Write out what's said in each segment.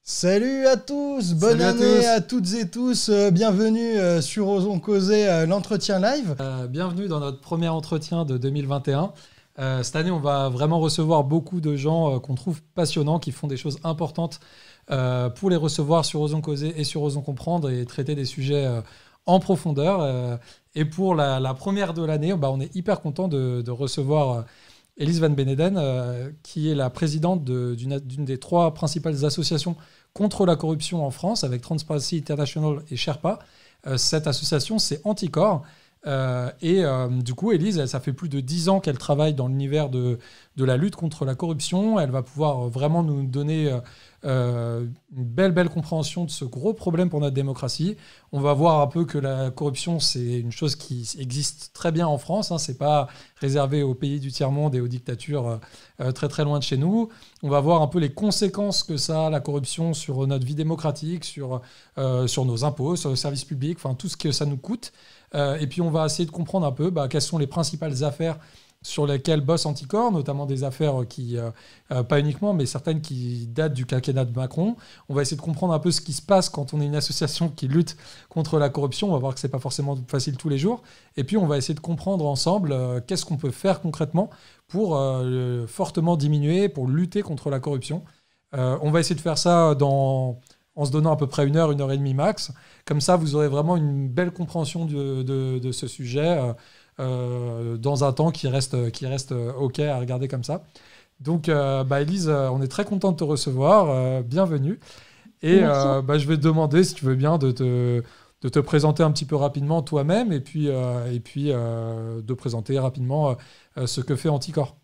Salut à tous, bonne Salut à année tous. à toutes et tous, bienvenue sur Osons Causer, l'entretien live. Bienvenue dans notre premier entretien de 2021. Cette année, on va vraiment recevoir beaucoup de gens qu'on trouve passionnants, qui font des choses importantes pour les recevoir sur Osons Causer et sur Osons Comprendre et traiter des sujets en profondeur. Et pour la première de l'année, on est hyper content de recevoir Elise Van Beneden, qui est la présidente d'une des trois principales associations contre la corruption en France, avec Transparency International et Sherpa. Cette association, c'est Anticor. Du coup, Elise, ça fait plus de 10 ans qu'elle travaille dans l'univers de la lutte contre la corruption. Elle va pouvoir vraiment nous donner une belle compréhension de ce gros problème pour notre démocratie. On va voir un peu que la corruption, c'est une chose qui existe très bien en France. Hein. C'est pas réservé aux pays du tiers-monde et aux dictatures très loin de chez nous. On va voir un peu les conséquences que ça a, la corruption, sur notre vie démocratique, sur nos impôts, sur le service public, enfin tout ce que ça nous coûte. Et puis on va essayer de comprendre un peu quelles sont les principales affaires sur lesquelles bosse Anticor, notamment des affaires qui, pas uniquement, mais certaines qui datent du quinquennat de Macron. On va essayer de comprendre un peu ce qui se passe quand on est une association qui lutte contre la corruption. On va voir que c'est pas forcément facile tous les jours. Et puis on va essayer de comprendre ensemble qu'est-ce qu'on peut faire concrètement pour fortement diminuer, pour lutter contre la corruption. On va essayer de faire ça en se donnant à peu près une heure et demie max. Comme ça, vous aurez vraiment une belle compréhension de ce sujet dans un temps qui reste OK à regarder comme ça. Donc, Elise, on est très content de te recevoir. Bienvenue. Et Merci. je vais te demander, si tu veux bien, de te présenter un petit peu rapidement toi-même et puis de présenter rapidement ce que fait Anticor.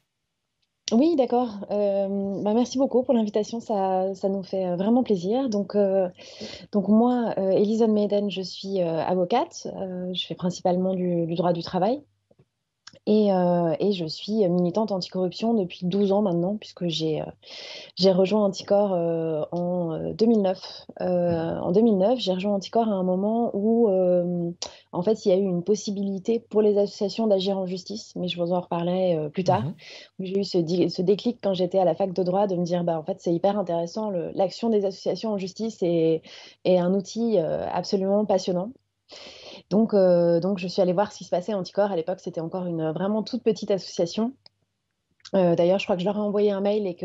Oui, d'accord. Merci beaucoup pour l'invitation, ça nous fait vraiment plaisir. Donc moi, Elise Van Meeden, je suis avocate. Je fais principalement du droit du travail. Et je suis militante anticorruption depuis 12 ans maintenant, puisque j'ai rejoint Anticor en 2009. En 2009, j'ai rejoint Anticor à un moment où, en fait, il y a eu une possibilité pour les associations d'agir en justice, mais je vous en reparlerai plus tard. Mhm. J'ai eu ce déclic quand j'étais à la fac de droit de me dire, en fait, c'est hyper intéressant, l'action des associations en justice est un outil absolument passionnant. Donc, je suis allée voir ce qui se passait à Anticor. À l'époque, c'était encore une vraiment toute petite association. D'ailleurs, je crois que je leur ai envoyé un mail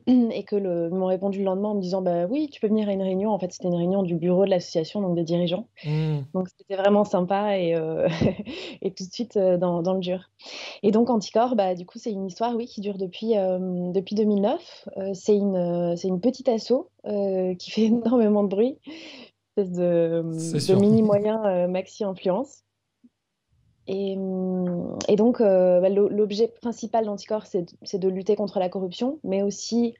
ils m'ont répondu le lendemain en me disant bah oui, tu peux venir à une réunion. En fait, c'était une réunion du bureau de l'association, donc des dirigeants. Mhm. Donc, c'était vraiment sympa et tout de suite dans le dur. Et donc, Anticor, du coup, c'est une histoire, oui, qui dure depuis 2009. C'est une petite asso qui fait énormément de bruit, une espèce C'est de sûr. mini moyen maxi influence. Et donc, l'objet principal d'Anticor, c'est de lutter contre la corruption, mais aussi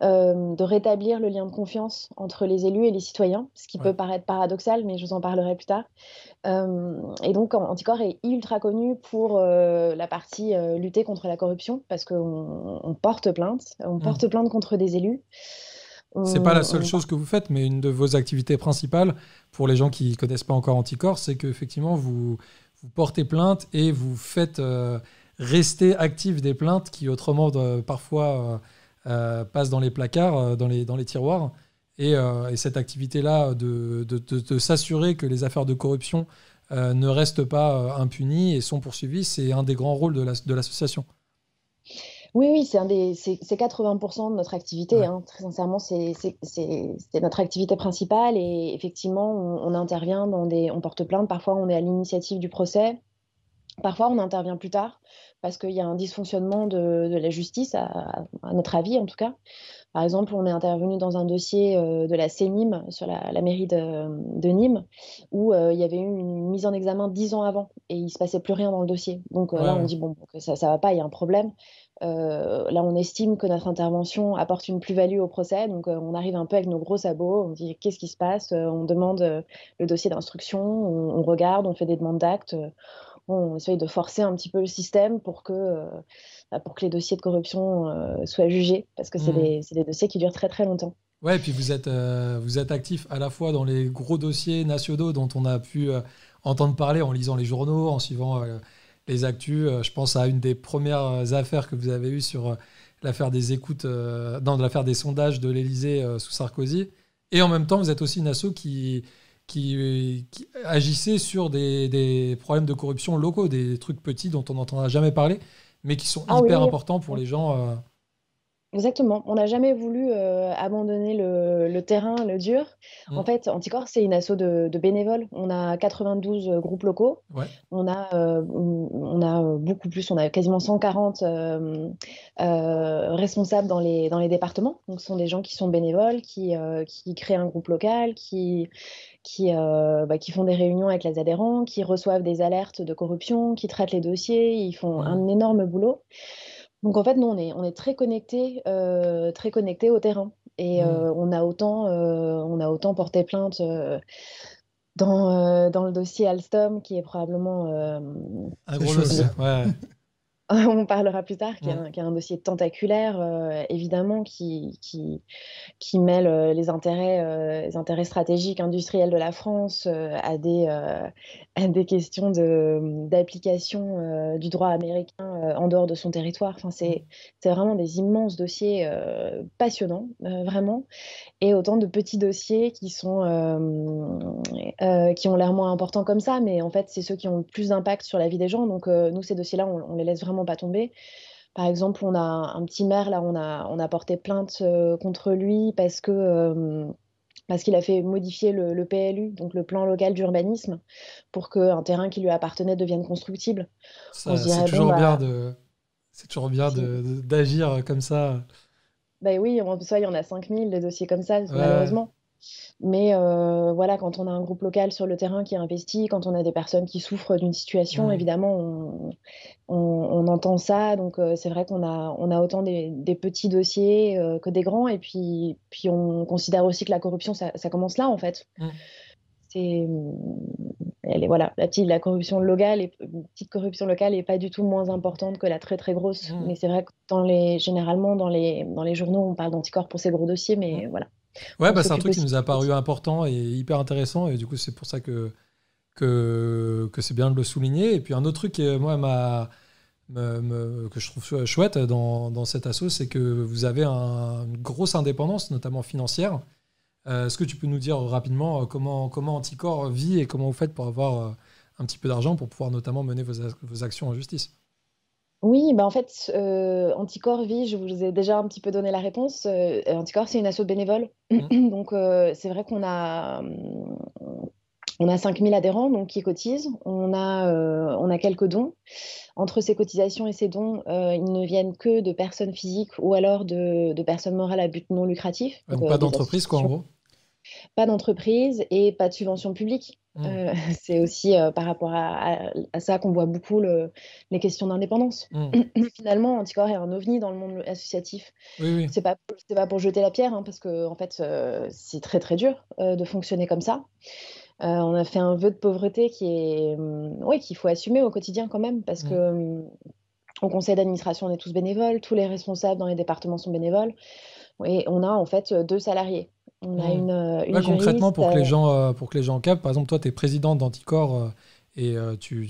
de rétablir le lien de confiance entre les élus et les citoyens, ce qui Ouais. peut paraître paradoxal, mais je vous en parlerai plus tard. Et donc, Anticor est ultra connu pour la partie lutter contre la corruption, parce qu'on Mhm. porte plainte contre des élus. C'est pas la On, seule on- chose que vous faites, mais une de vos activités principales, pour les gens qui ne connaissent pas encore Anticor, c'est qu'effectivement, vous portez plainte et vous faites rester actifs des plaintes qui autrement parfois passent dans les placards, dans les tiroirs. Et cette activité-là de s'assurer que les affaires de corruption ne restent pas impunies et sont poursuivies, c'est un des grands rôles de l'association. Oui, oui, c'est 80% de notre activité, Ouais. hein. Très sincèrement, c'est notre activité principale et effectivement, on intervient on porte plainte. Parfois, on est à l'initiative du procès. Parfois, on intervient plus tard parce qu'il y a un dysfonctionnement de la justice, à notre avis en tout cas. Par exemple, on est intervenu dans un dossier de la CNIM sur la mairie de Nîmes où il y avait eu une mise en examen 10 ans avant et il se passait plus rien dans le dossier. Donc Ouais, là, on ouais. dit bon, que ça va pas, il y a un problème. Là, on estime que notre intervention apporte une plus-value au procès. Donc, on arrive un peu avec nos gros sabots. On dit qu'est-ce qui se passe. On demande le dossier d'instruction. On regarde, on fait des demandes d'actes. On essaye de forcer un petit peu le système pour que les dossiers de corruption soient jugés, parce que Hmm. c'est des dossiers qui durent très très longtemps. Ouais, et puis vous êtes actif à la fois dans les gros dossiers nationaux dont on a pu entendre parler en lisant les journaux, en suivant les actus. Je pense à une des premières affaires que vous avez eues sur l'affaire des écoutes, non, de l'affaire des sondages de l'Élysée sous Sarkozy. Et en même temps, vous êtes aussi une asso qui agissait sur des problèmes de corruption locaux, des trucs petits dont on n'entendra jamais parler, mais qui sont Ah oui, hyper oui. importants pour les gens. Exactement. On n'a jamais voulu abandonner le terrain, le dur. En Mm. fait, Anticor, c'est une asso de bénévoles. On a 92 groupes locaux. Ouais. On a beaucoup plus. On a quasiment 140 responsables dans les départements. Donc, ce sont des gens qui sont bénévoles, qui créent un groupe local, qui font des réunions avec les adhérents, qui reçoivent des alertes de corruption, qui traitent les dossiers. Ils font Mm. un énorme boulot. Donc en fait, nous, on est très connectés au terrain. Et Mm. on a autant porté plainte dans le dossier Alstom, qui est probablement, Un C'est gros chaud, dossier. ça. Ouais. on parlera plus tard, qui est Mm. un dossier tentaculaire, évidemment, qui mêle les intérêts stratégiques industriels de la France à des questions d'application du droit américain en dehors de son territoire. Enfin, c'est vraiment des immenses dossiers passionnants, vraiment, et autant de petits dossiers qui ont l'air moins importants comme ça, mais en fait, c'est ceux qui ont le plus d'impact sur la vie des gens. Donc, nous, ces dossiers-là, on les laisse vraiment pas tomber. Par exemple, on a un petit maire, là, on a porté plainte contre lui parce qu'il a fait modifier le PLU, donc le plan local d'urbanisme, pour qu'un terrain qui lui appartenait devienne constructible. On se C'est dirait, bon, toujours bien bah, si, d'agir comme ça. bah oui, en ça, il y en a 5000 des dossiers comme ça, Ouais. malheureusement. Mais voilà, quand on a un groupe local sur le terrain qui investit, quand on a des personnes qui souffrent d'une situation, Mm. évidemment, on entend ça. Donc, c'est vrai qu'on a autant des petits dossiers que des grands. Et puis on considère aussi que la corruption, ça commence là, en fait. Mm. C'est, voilà, la corruption locale, petite corruption locale est pas du tout moins importante que la très, très grosse. Mm. Mais c'est vrai que généralement, dans les journaux, on parle d'Anticor pour ces gros dossiers, Mm. mais voilà. Ouais, On bah, c'est un s'occupe truc qui aussi nous a des paru petits. important et hyper intéressant. Et du coup, c'est pour ça que c'est bien de le souligner. Et puis, un autre truc qui, moi, que je trouve chouette dans cet asso, c'est que vous avez une grosse indépendance, notamment financière. Est-ce que tu peux nous dire rapidement comment Anticor vit et comment vous faites pour avoir un petit peu d'argent pour pouvoir notamment mener vos actions en justice? Oui, bah en fait, Anticor Vie, je vous ai déjà un petit peu donné la réponse. Anticor, c'est une asso de bénévoles. Mm. Donc, c'est vrai qu'on a 5000 adhérents donc, qui cotisent. On a quelques dons. Entre ces cotisations et ces dons, ils ne viennent que de personnes physiques ou alors de personnes morales à but non lucratif, Ouais, donc donc pas des d'entreprise, quoi, en associations. gros. Pas d'entreprise et pas de subvention publique. Mm. C'est aussi par rapport à ça qu'on voit beaucoup les questions d'indépendance. Mm. Finalement, Anticor est un ovni dans le monde associatif. Oui, oui. C'est pas pour jeter la pierre, hein, parce que en fait, c'est très très dur de fonctionner comme ça. On a fait un vœu de pauvreté ouais, qu'il faut assumer au quotidien quand même, parce que Mm. au conseil d'administration, on est tous bénévoles, tous les responsables dans les départements sont bénévoles, et on a en fait 2 salariés. On a Mm. une Ouais, concrètement, juriste. pour que les gens captent, par exemple, toi, tu es présidente d'Anticor et tu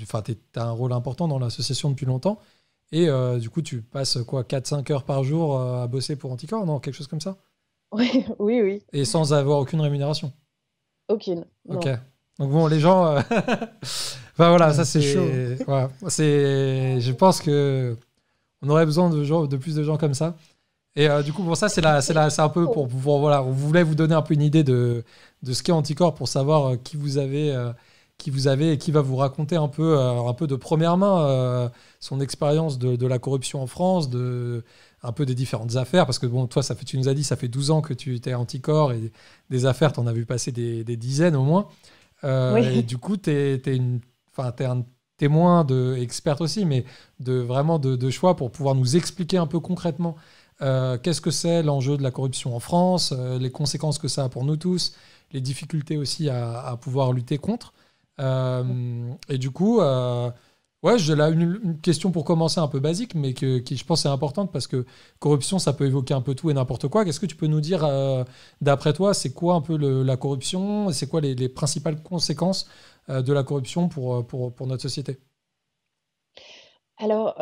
as un rôle important dans l'association depuis longtemps. Et du coup, tu passes quoi, 4-5 heures par jour à bosser pour Anticor, non? Quelque chose comme ça? Oui, oui, oui, Et sans avoir aucune rémunération. aucune, Ok. non. Donc bon, les gens. Enfin voilà, ça C'est chaud. c'est. Voilà. Je pense que on aurait besoin de plus de gens comme ça. Et du coup, bon, ça, c'est un peu voilà, on voulait vous donner un peu une idée de ce qu'est Anticor pour savoir qui vous avez et qui va vous raconter un peu de première main son expérience de la corruption en France, un peu des différentes affaires. Parce que bon, toi, tu nous as dit, ça fait 12 ans que tu étais à Anticor et des affaires, tu en as vu passer des dizaines au moins. Et Oui. du coup, t'es un témoin experte aussi, mais vraiment de choix pour pouvoir nous expliquer un peu concrètement qu'est-ce que c'est l'enjeu de la corruption en France, les conséquences que ça a pour nous tous, les difficultés aussi à pouvoir lutter contre. Et du coup, ouais, j'ai là une question pour commencer un peu basique, mais qui je pense est importante parce que corruption, ça peut évoquer un peu tout et n'importe quoi. Qu'est-ce que tu peux nous dire, d'après toi, c'est quoi un peu la corruption? C'est quoi les principales conséquences de la corruption pour notre société? Alors,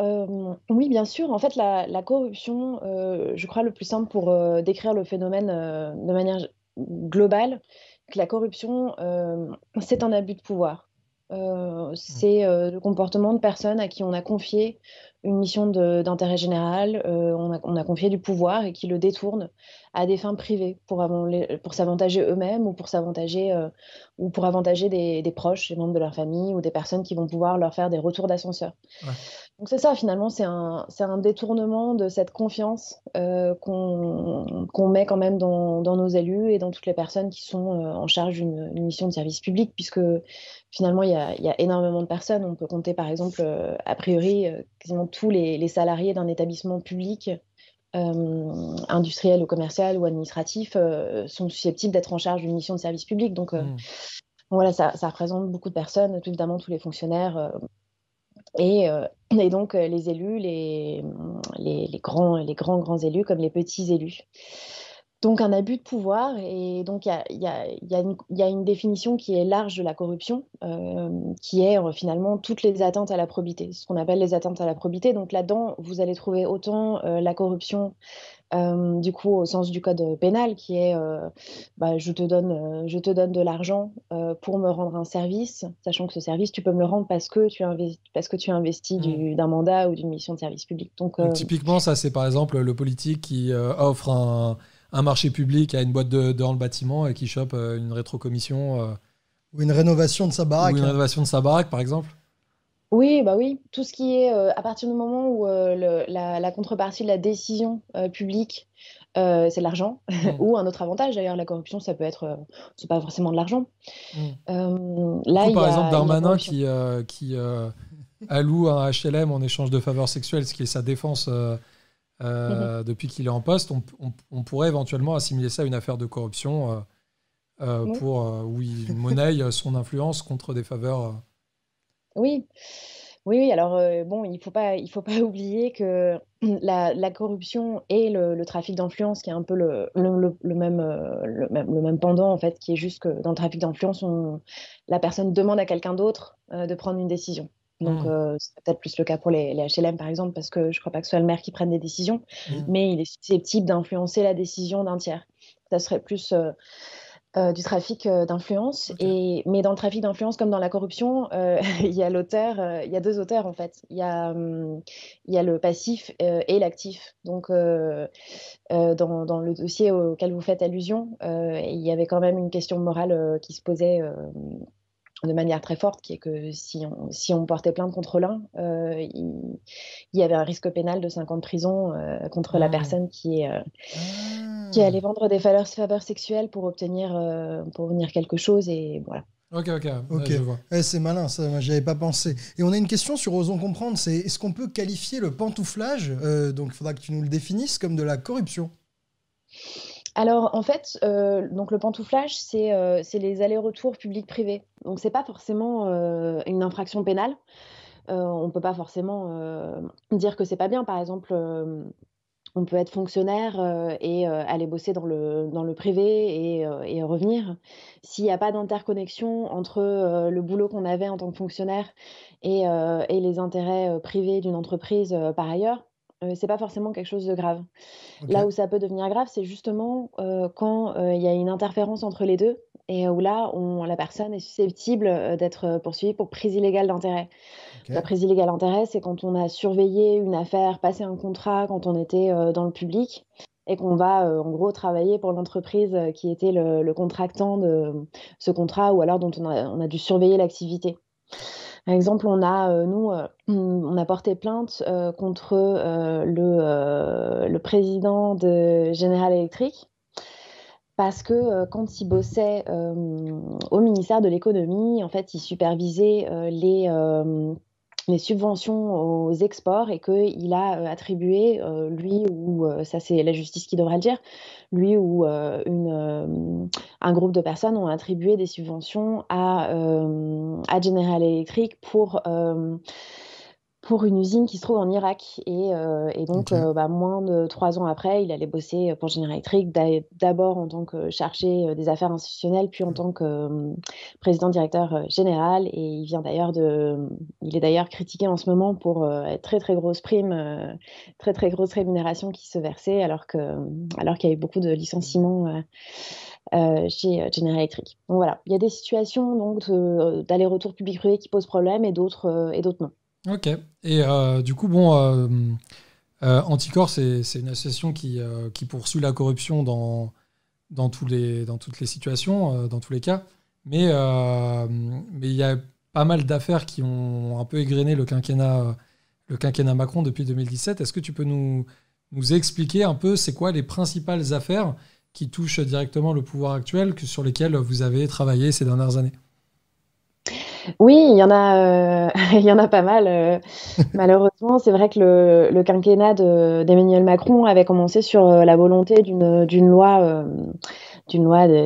oui, bien sûr. En fait, la corruption, je crois le plus simple pour décrire le phénomène de manière globale, que la corruption, c'est un abus de pouvoir. Mm. C'est le comportement de personnes à qui on a confié une mission d'intérêt général, on a confié du pouvoir et qui le détournent à des fins privées pour s'avantager eux-mêmes ou pour avantager des proches, des membres de leur famille ou des personnes qui vont pouvoir leur faire des retours d'ascenseur. Ouais. Donc c'est ça, finalement, c'est un détournement de cette confiance qu'on met quand même dans nos élus et dans toutes les personnes qui sont en charge d'une mission de service public, puisque finalement, il y a énormément de personnes. On peut compter, par exemple, a priori, quasiment tous les salariés d'un établissement public, industriel ou commercial ou administratif, sont susceptibles d'être en charge d'une mission de service public. Donc Mm. voilà, ça représente beaucoup de personnes, tout évidemment tous les fonctionnaires. Et donc, les élus, grands élus comme les petits élus. Donc, un abus de pouvoir. Et donc, il y a une définition qui est large de la corruption, qui est finalement toutes les atteintes à la probité, ce qu'on appelle les atteintes à la probité. Donc, là-dedans, vous allez trouver autant la corruption du coup, au sens du code pénal, qui est bah, je te donne de l'argent pour me rendre un service, sachant que ce service, tu peux me le rendre parce que tu investis Mm. d'un mandat ou d'une mission de service public. Donc, Donc typiquement, ça c'est par exemple le politique qui offre un marché public à une boîte dans le bâtiment et qui chope une rétrocommission Ou une rénovation de sa ou baraque. une rénovation de sa baraque, par exemple. oui, bah oui, tout ce qui est à partir du moment où la contrepartie de la décision publique, c'est de l'argent, Mm. ou un autre avantage d'ailleurs, la corruption, ça peut être, c'est pas forcément de l'argent. Mm. Du Là, coup, par exemple, il y a Darmanin corruption. qui alloue un HLM en échange de faveurs sexuelles, ce qui est sa défense depuis qu'il est en poste, on pourrait éventuellement assimiler ça à une affaire de corruption Oui. où il monnaie son influence contre des faveurs. Oui, oui, oui. Alors, bon, il faut pas oublier que la corruption et le trafic d'influence, qui est un peu le même pendant, en fait, qui est juste que dans le trafic d'influence, la personne demande à quelqu'un d'autre de prendre une décision. Donc, Hmm. c'est peut-être plus le cas pour les HLM, par exemple, parce que je crois pas que ce soit le maire qui prenne des décisions, Oui. Hmm. mais il est susceptible d'influencer la décision d'un tiers. Ça serait plus du trafic d'influence. Ok. Mais dans le trafic d'influence, comme dans la corruption, il y a l'auteur, il y a deux auteurs en fait. Il y a le passif et l'actif. Donc, dans le dossier auquel vous faites allusion, il y avait quand même une question morale qui se posait de manière très forte, qui est que si on portait plainte contre l'un, il y avait un risque pénal de 5 ans de prison contre la Hmm. personne qui Ah. allait vendre des faveurs sexuelles pour obtenir quelque chose. Et voilà. Ok, ok, ouais, Ok, je vois. C'est malin, ça, moi, j'y avais pas pensé. Et on a une question sur Osons comprendre, c'est est-ce qu'on peut qualifier le pantouflage, donc il faudra que tu nous le définisses, comme de la corruption? Alors, en fait, donc le pantouflage, c'est les allers-retours public-privé. Donc, c'est pas forcément une infraction pénale. On peut pas forcément dire que c'est pas bien. Par exemple, on peut être fonctionnaire et aller bosser dans le privé et revenir. S'il n'y a pas d'interconnexion entre le boulot qu'on avait en tant que fonctionnaire et les intérêts privés d'une entreprise par ailleurs, c'est pas forcément quelque chose de grave. Ok, Là où ça peut devenir grave, c'est justement quand il y a une interférence entre les deux et où là, la personne est susceptible d'être poursuivie pour prise illégale d'intérêt. La ok. prise illégale d'intérêt, c'est quand on a surveillé une affaire, passé un contrat quand on était dans le public et qu'on va en gros travailler pour l'entreprise qui était le contractant de ce contrat ou alors dont on a dû surveiller l'activité. Par exemple, on a porté plainte contre le président de General Electric parce que quand il bossait au ministère de l'économie, en fait, il supervisait les subventions aux exports et qu'il a attribué, lui ou ça c'est la justice qui devra le dire, lui ou un groupe de personnes ont attribué des subventions à General Electric pour une usine qui se trouve en Irak. Et donc, Ok. moins de 3 ans après, il allait bosser pour General Electric, d'abord en tant que chargé des affaires institutionnelles, puis en tant que président directeur général. Et il est d'ailleurs critiqué en ce moment pour très très grosse prime, très très grosse rémunération qui se versait, alors qu'il y a eu beaucoup de licenciements chez General Electric. Donc voilà, il y a des situations donc d'aller-retour public-privé qui posent problème et d'autres non. Ok. Et du coup, bon, Anticor, c'est une association qui poursuit la corruption dans toutes les situations, dans tous les cas. Mais il y a pas mal d'affaires qui ont un peu égrené le quinquennat Macron depuis 2017. Est-ce que tu peux nous expliquer un peu c'est quoi les principales affaires qui touchent directement le pouvoir actuel, sur lesquelles vous avez travaillé ces dernières années? Oui, il y en a, il y en a pas mal. Malheureusement, c'est vrai que le quinquennat d'Emmanuel Macron avait commencé sur la volonté d'une loi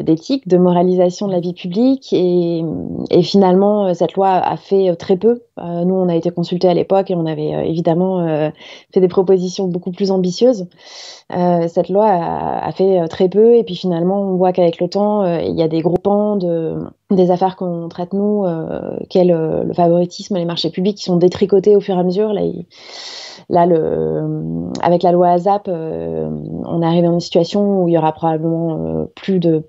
d'éthique, de moralisation de la vie publique. Et finalement, cette loi a fait très peu. Nous, on a été consultés à l'époque et on avait évidemment fait des propositions beaucoup plus ambitieuses. Cette loi a fait très peu. Et puis finalement, on voit qu'avec le temps, il y a des gros pans des affaires qu'on traite nous, qu'est le favoritisme, les marchés publics, qui sont détricotés au fur et à mesure. Avec la loi ASAP, on est arrivé dans une situation où il y aura probablement plus de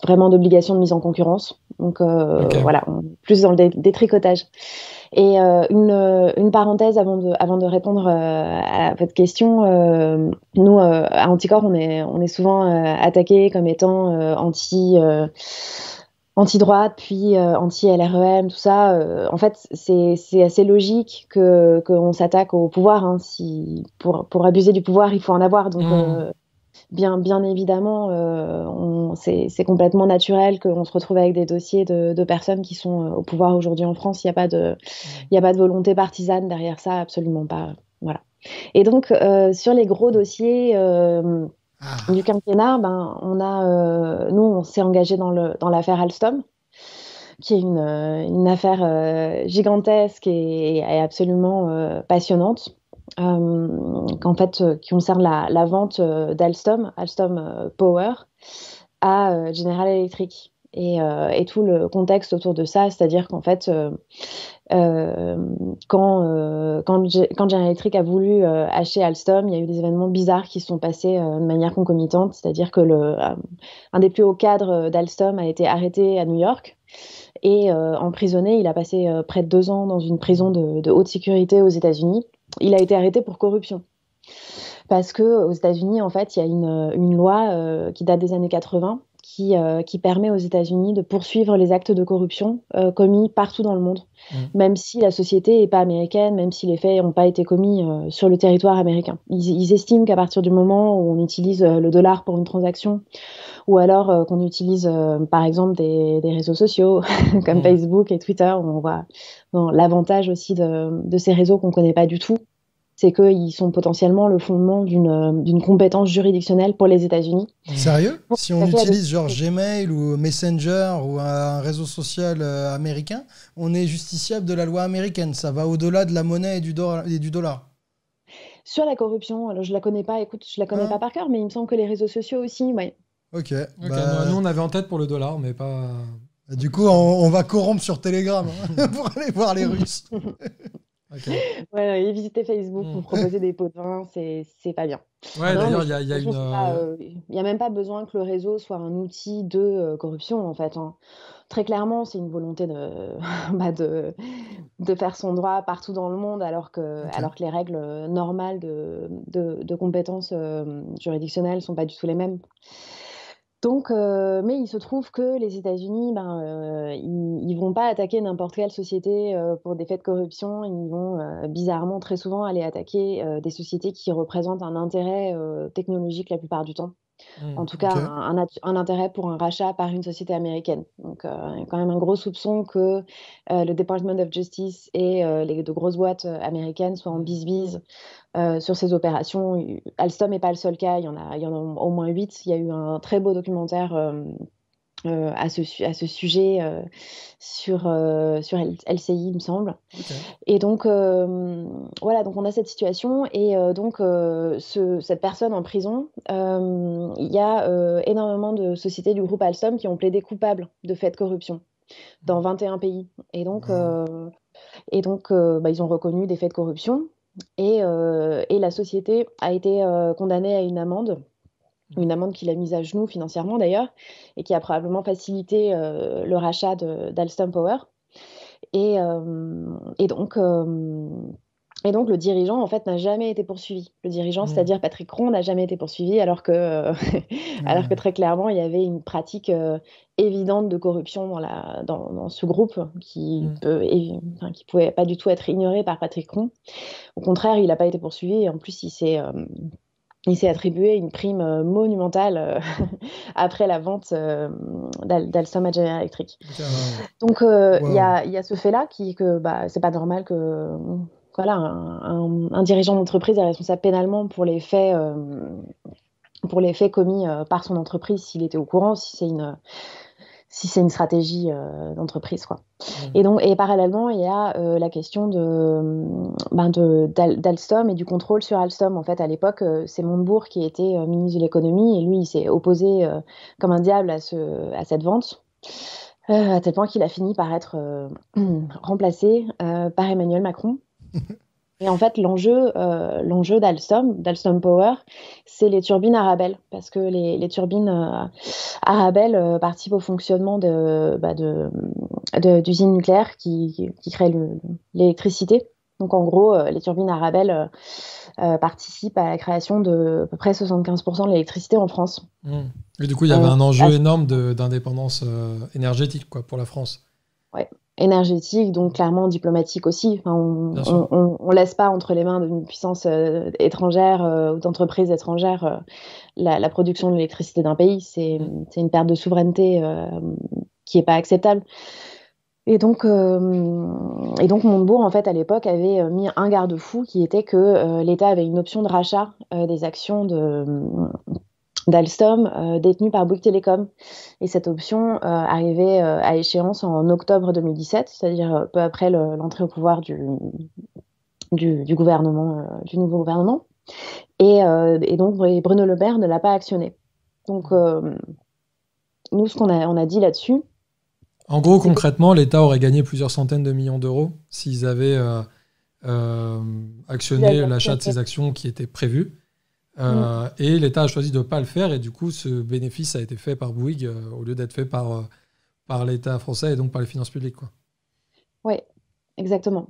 vraiment d'obligations de mise en concurrence. Donc Ok. voilà, plus dans le détricotage. Et une parenthèse avant de répondre à votre question, nous à Anticor, on est souvent attaqué comme étant anti-droite, puis anti-LREM, tout ça. En fait, c'est assez logique qu'on s'attaque au pouvoir. Hein. Pour abuser du pouvoir, il faut en avoir. Donc, Hmm. bien évidemment, c'est complètement naturel qu'on se retrouve avec des dossiers de personnes qui sont au pouvoir aujourd'hui en France. Il y a pas de volonté partisane derrière ça, absolument pas. Voilà. Et donc, sur les gros dossiers du Ah, quinquennat, nous, on s'est engagé dans l'affaire Alstom, qui est une affaire gigantesque et absolument passionnante, qui concerne la vente d'Alstom, Alstom Power, à General Electric. Et tout le contexte autour de ça, c'est-à-dire qu'en fait, euh, quand General Electric a voulu acheter Alstom, il y a eu des événements bizarres qui se sont passés de manière concomitante, c'est-à-dire que un des plus hauts cadres d'Alstom a été arrêté à New York et emprisonné. Il a passé près de 2 ans dans une prison de haute sécurité aux États-Unis. Il a été arrêté pour corruption. Parce que aux États-Unis, en fait, il y a une loi qui date des années 80 qui permet aux États-Unis de poursuivre les actes de corruption commis partout dans le monde, Hmm. même si la société n'est pas américaine, même si les faits n'ont pas été commis sur le territoire américain. Ils estiment qu'à partir du moment où on utilise le dollar pour une transaction, ou alors qu'on utilise par exemple des réseaux sociaux comme Hmm. Facebook et Twitter, où on voit l'avantage aussi de ces réseaux qu'on ne connaît pas du tout, c'est qu'ils sont potentiellement le fondement d'une compétence juridictionnelle pour les États-Unis. Hmm. sérieux? Pour Si on attaquer à utilise genre Gmail ou Messenger ou un réseau social américain, on est justiciable de la loi américaine. Ça va au-delà de la monnaie et du dollar. Sur la corruption, alors je la connais pas, écoute, je la connais pas Hein? par cœur, mais il me semble que les réseaux sociaux aussi, ouais. Ok. Ok, nous Bah, on avait en tête pour le dollar, mais pas du plus coup, sur le... on va corrompre sur Telegram hein, pour aller voir les Russes. Ok. Ouais, et visiter Facebook Hmm. pour proposer des pots de vin, c'est pas bien. Ouais, Non, mais d'ailleurs, de toute il y a façon, une. c'est pas, il y a même pas besoin que le réseau soit un outil de corruption, en fait. Hein. Très clairement, c'est une volonté bah, de faire son droit partout dans le monde, Ok. alors que les règles normales de compétences juridictionnelles sont pas du tout les mêmes. Donc, mais il se trouve que les États-Unis, ils vont pas attaquer n'importe quelle société pour des faits de corruption. Ils vont bizarrement très souvent aller attaquer des sociétés qui représentent un intérêt technologique la plupart du temps. Hmm. En tout cas, Ok. un intérêt pour un rachat par une société américaine. Donc, il y a quand même un gros soupçon que le Department of Justice et les de grosses boîtes américaines soient en bisbise sur ces opérations. Alstom n'est pas le seul cas, il y en a au moins 8. Il y a eu un très beau documentaire à ce sujet sur LCI, il me semble. Ok. Et donc, voilà, donc on a cette situation et donc cette personne en prison, il y a énormément de sociétés du groupe Alstom qui ont plaidé coupables de faits de corruption dans 21 pays. Wow. Et donc bah, ils ont reconnu des faits de corruption et la société a été condamnée à une amende qui l'a mise à genoux financièrement d'ailleurs, et qui a probablement facilité le rachat d'Alstom Power. Et, euh, et, donc, euh, et donc, le dirigeant, en fait, n'a jamais été poursuivi. Le dirigeant, Hmm. c'est-à-dire Patrick Cron, n'a jamais été poursuivi, alors que, alors que Ouais. très clairement, il y avait une pratique évidente de corruption dans ce groupe Hmm. enfin, qui pouvait pas du tout être ignoré par Patrick Cron. Au contraire, il n'a pas été poursuivi, et en plus, il s'est attribué une prime monumentale après la vente d'Alstom à General Electric. Ok, ouais. Donc, Wow. il y a ce fait-là que bah, c'est pas normal que voilà, un dirigeant d'entreprise est responsable pénalement pour les faits commis par son entreprise s'il était au courant, si c'est une stratégie d'entreprise, quoi. Hmm. Et parallèlement, il y a la question d'Alstom et du contrôle sur Alstom. En fait, à l'époque, c'est Montebourg qui était ministre de l'économie et lui, il s'est opposé comme un diable à cette vente, à tel point qu'il a fini par être remplacé par Emmanuel Macron. Et en fait, l'enjeu d'Alstom Power, c'est les turbines Arabelle, parce que les turbines Arabelle participent au fonctionnement d'usines nucléaires qui créent l'électricité. Donc en gros, les turbines Arabelle participent à la création de à peu près 75% de l'électricité en France. Hmm. Et du coup, il y avait Euh, un à- enjeu énorme d'indépendance énergétique quoi, pour la France. ouais, énergétique, donc clairement diplomatique aussi. Enfin, Bien sûr. on laisse pas entre les mains d'une puissance étrangère ou d'entreprises étrangères la production de l'électricité d'un pays. Hmm. C'est une perte de souveraineté qui est pas acceptable. Et donc Montebourg, en fait, à l'époque, avait mis un garde-fou qui était que l'État avait une option de rachat des actions d'Alstom détenues par Bouygues Télécom. Et cette option arrivait à échéance en octobre 2017, c'est-à-dire peu après l'entrée au pouvoir du gouvernement, du nouveau gouvernement. Et donc Bruno Le Maire ne l'a pas actionné. Donc nous, on a dit là-dessus, En gros, c'est que concrètement, l'État aurait gagné plusieurs centaines de millions d'euros s'ils avaient vous avez actionné l'achat de actionné. ces actions qui étaient prévues. Mm. Et l'État a choisi de ne pas le faire. Et du coup, ce bénéfice a été fait par Bouygues au lieu d'être fait par l'État français et donc par les finances publiques, quoi. Oui, exactement.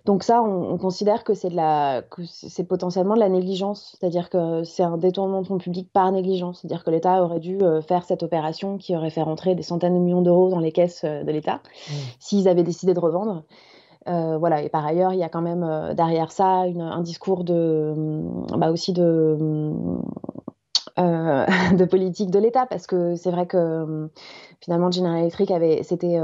Donc ça, on considère que c'est potentiellement de la négligence, c'est-à-dire que c'est un détournement de fonds publics par négligence, c'est-à-dire que l'État aurait dû faire cette opération qui aurait fait rentrer des centaines de millions d'euros dans les caisses de l'État Mm. s'ils avaient décidé de revendre. Voilà. Et par ailleurs, il y a quand même derrière ça un discours aussi de politique de l'État, parce que c'est vrai que finalement General Electric s'était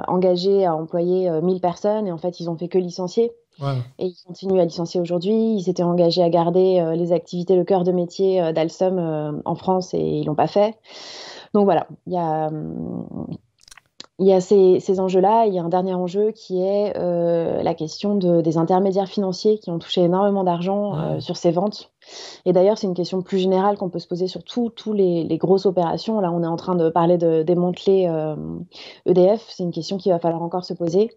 engagé à employer 1000 personnes et en fait ils ont fait que licencier. Ouais. Et ils continuent à licencier aujourd'hui. Ils s'étaient engagés à garder les activités, le cœur de métier d'Alstom en France et ils l'ont pas fait. Donc voilà, il y a ces enjeux-là. Il y a un dernier enjeu qui est la question des intermédiaires financiers qui ont touché énormément d'argent Mm. sur ces ventes. Et d'ailleurs, c'est une question plus générale qu'on peut se poser sur tous les grosses opérations. Là, on est en train de parler de démanteler EDF. C'est une question qu'il va falloir encore se poser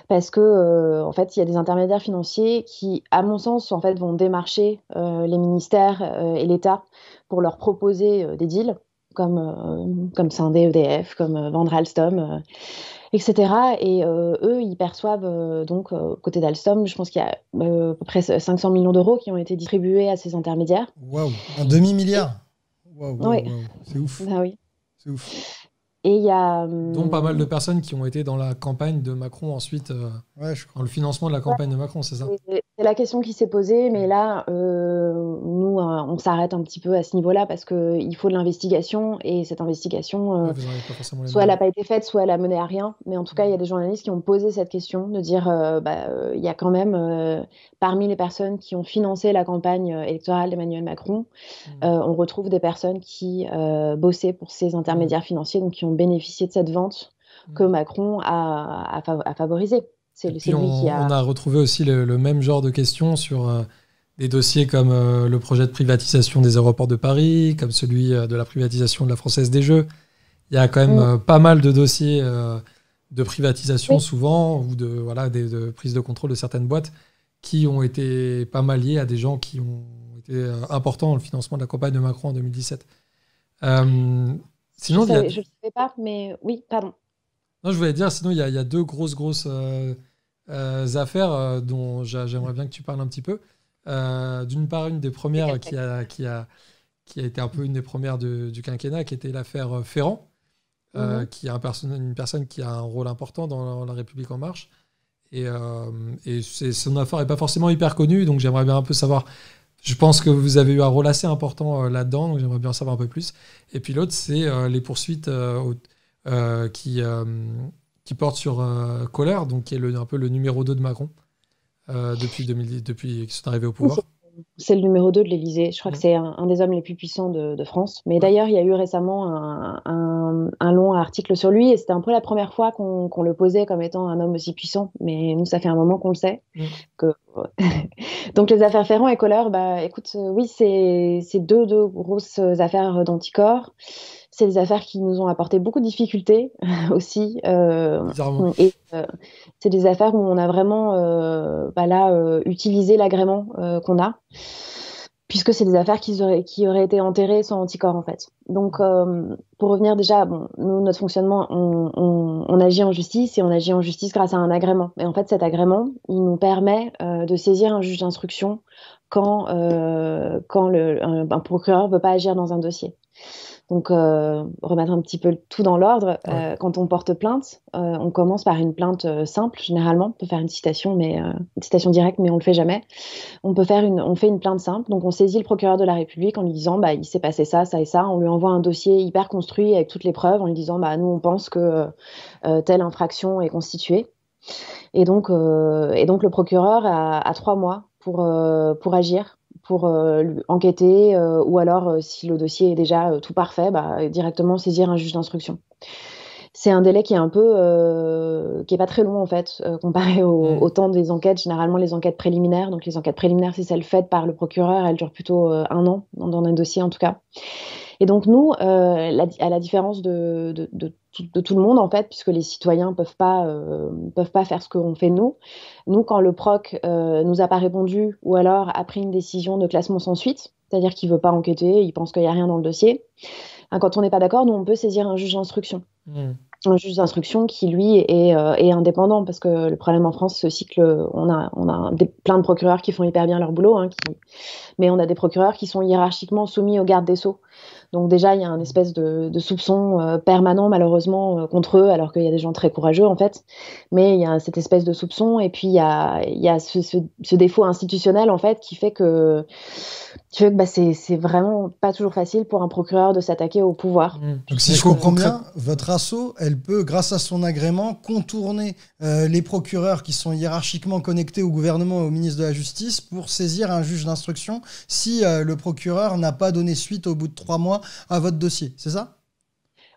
parce que, en fait, il y a des intermédiaires financiers qui, à mon sens, en fait, vont démarcher les ministères et l'État pour leur proposer des deals comme scinder EDF, comme vendre Alstom, etc. Et eux, ils perçoivent donc côté d'Alstom, je pense qu'il y a à peu près 500 millions d'euros qui ont été distribués à ces intermédiaires. Waouh. Un demi-milliard. Waouh, waouh, Oui, waouh. C'est ouf. bah oui. C'est ouf. Et il y a Dont pas mal de personnes qui ont été dans la campagne de Macron ensuite, Ouais, je dans crois. le financement de la campagne de Macron, c'est ça? c'est la question qui s'est posée, mais là, nous, nous, on s'arrête un petit peu à ce niveau-là parce qu'il faut de l'investigation et cette investigation, Ouais, vous n'en avez pas forcément les soit elle n'a moyens. pas été faite, soit elle a mené à rien. Mais en tout cas, il y a des journalistes qui ont posé cette question de dire, il y a quand même, parmi les personnes qui ont financé la campagne électorale d'Emmanuel Macron, on retrouve des personnes qui bossaient pour ces intermédiaires financiers, donc qui ont bénéficié de cette vente que Macron a favorisée. Et C'est puis lui qui on a... a retrouvé aussi le même genre de questions sur des dossiers comme le projet de privatisation des aéroports de Paris, comme celui de la privatisation de la Française des Jeux. Il y a quand même pas mal de dossiers de privatisation Oui. souvent, ou de prise de contrôle de certaines boîtes qui ont été pas mal liés à des gens qui ont été importants dans le financement de la campagne de Macron en 2017. Sinon, Je ne le savais pas, mais oui, pardon. non, je voulais dire, sinon, il y a deux grosses affaires dont j'aimerais bien que tu parles un petit peu. D'une part, une des premières qui a été un peu une des premières du quinquennat, qui était l'affaire Ferrand, qui est une personne qui a un rôle important dans La République En Marche. Et son affaire n'est pas forcément hyper connue, donc j'aimerais bien un peu savoir. Je pense que vous avez eu un rôle assez important là-dedans, donc j'aimerais bien en savoir un peu plus. Et puis l'autre, c'est les poursuites qui portent sur Kohler, donc qui est un peu le numéro 2 de Macron depuis qu'ils sont arrivés au pouvoir. C'est le numéro 2 de l'Élysée. Je crois que c'est un des hommes les plus puissants de France. Mais d'ailleurs, il y a eu récemment un long article sur lui et c'était un peu la première fois qu'on le posait comme étant un homme aussi puissant. Mais nous, ça fait un moment qu'on le sait. Donc les affaires Ferrand et Kohler, écoute, oui, c'est deux grosses affaires d'anticorps. C'est des affaires qui nous ont apporté beaucoup de difficultés aussi. Bizarrement. Et c'est des affaires où on a vraiment utilisé l'agrément qu'on a, puisque c'est des affaires qui auraient été enterrées sans anticorps en fait. Donc pour revenir déjà, nous, notre fonctionnement, on agit en justice et on agit en justice grâce à un agrément. Et en fait, cet agrément, il nous permet de saisir un juge d'instruction quand un procureur ne veut pas agir dans un dossier. Donc, remettre un petit peu tout dans l'ordre. Quand on porte plainte, on commence par une plainte simple, généralement. On peut faire une citation, une citation directe, mais on le fait jamais. On fait une plainte simple. Donc, on saisit le procureur de la République en lui disant, il s'est passé ça, ça et ça. On lui envoie un dossier hyper construit avec toutes les preuves en lui disant, nous, on pense que telle infraction est constituée. Et donc le procureur a 3 mois pour agir, pour enquêter, ou alors, si le dossier est déjà tout parfait, directement saisir un juge d'instruction. C'est un délai qui est qui est pas très long en fait, comparé au temps des enquêtes. Généralement, les enquêtes préliminaires, donc les enquêtes préliminaires, c'est celles faites par le procureur, elles durent plutôt 1 an, dans un dossier en tout cas. Et donc nous, à la différence de tout le monde en fait, puisque les citoyens peuvent pas faire ce qu'on fait nous, quand le proc nous a pas répondu ou alors a pris une décision de classement sans suite, c'est-à-dire qu'il veut pas enquêter, il pense qu'il y a rien dans le dossier, quand on n'est pas d'accord, nous on peut saisir un juge d'instruction. Un juge d'instruction qui lui est indépendant, parce que le problème en France c'est aussi que on a plein de procureurs qui font hyper bien leur boulot, mais on a des procureurs qui sont hiérarchiquement soumis au garde des Sceaux. Donc déjà, il y a une espèce de soupçon permanent, malheureusement, contre eux, alors qu'il y a des gens très courageux, en fait. Mais il y a cette espèce de soupçon, et puis il y a ce défaut institutionnel, en fait, qui fait que c'est vraiment pas toujours facile pour un procureur de s'attaquer au pouvoir. Donc si je comprends bien, votre asso, elle peut, grâce à son agrément, contourner les procureurs qui sont hiérarchiquement connectés au gouvernement et au ministre de la Justice pour saisir un juge d'instruction si le procureur n'a pas donné suite au bout de 3 mois à votre dossier, c'est ça ?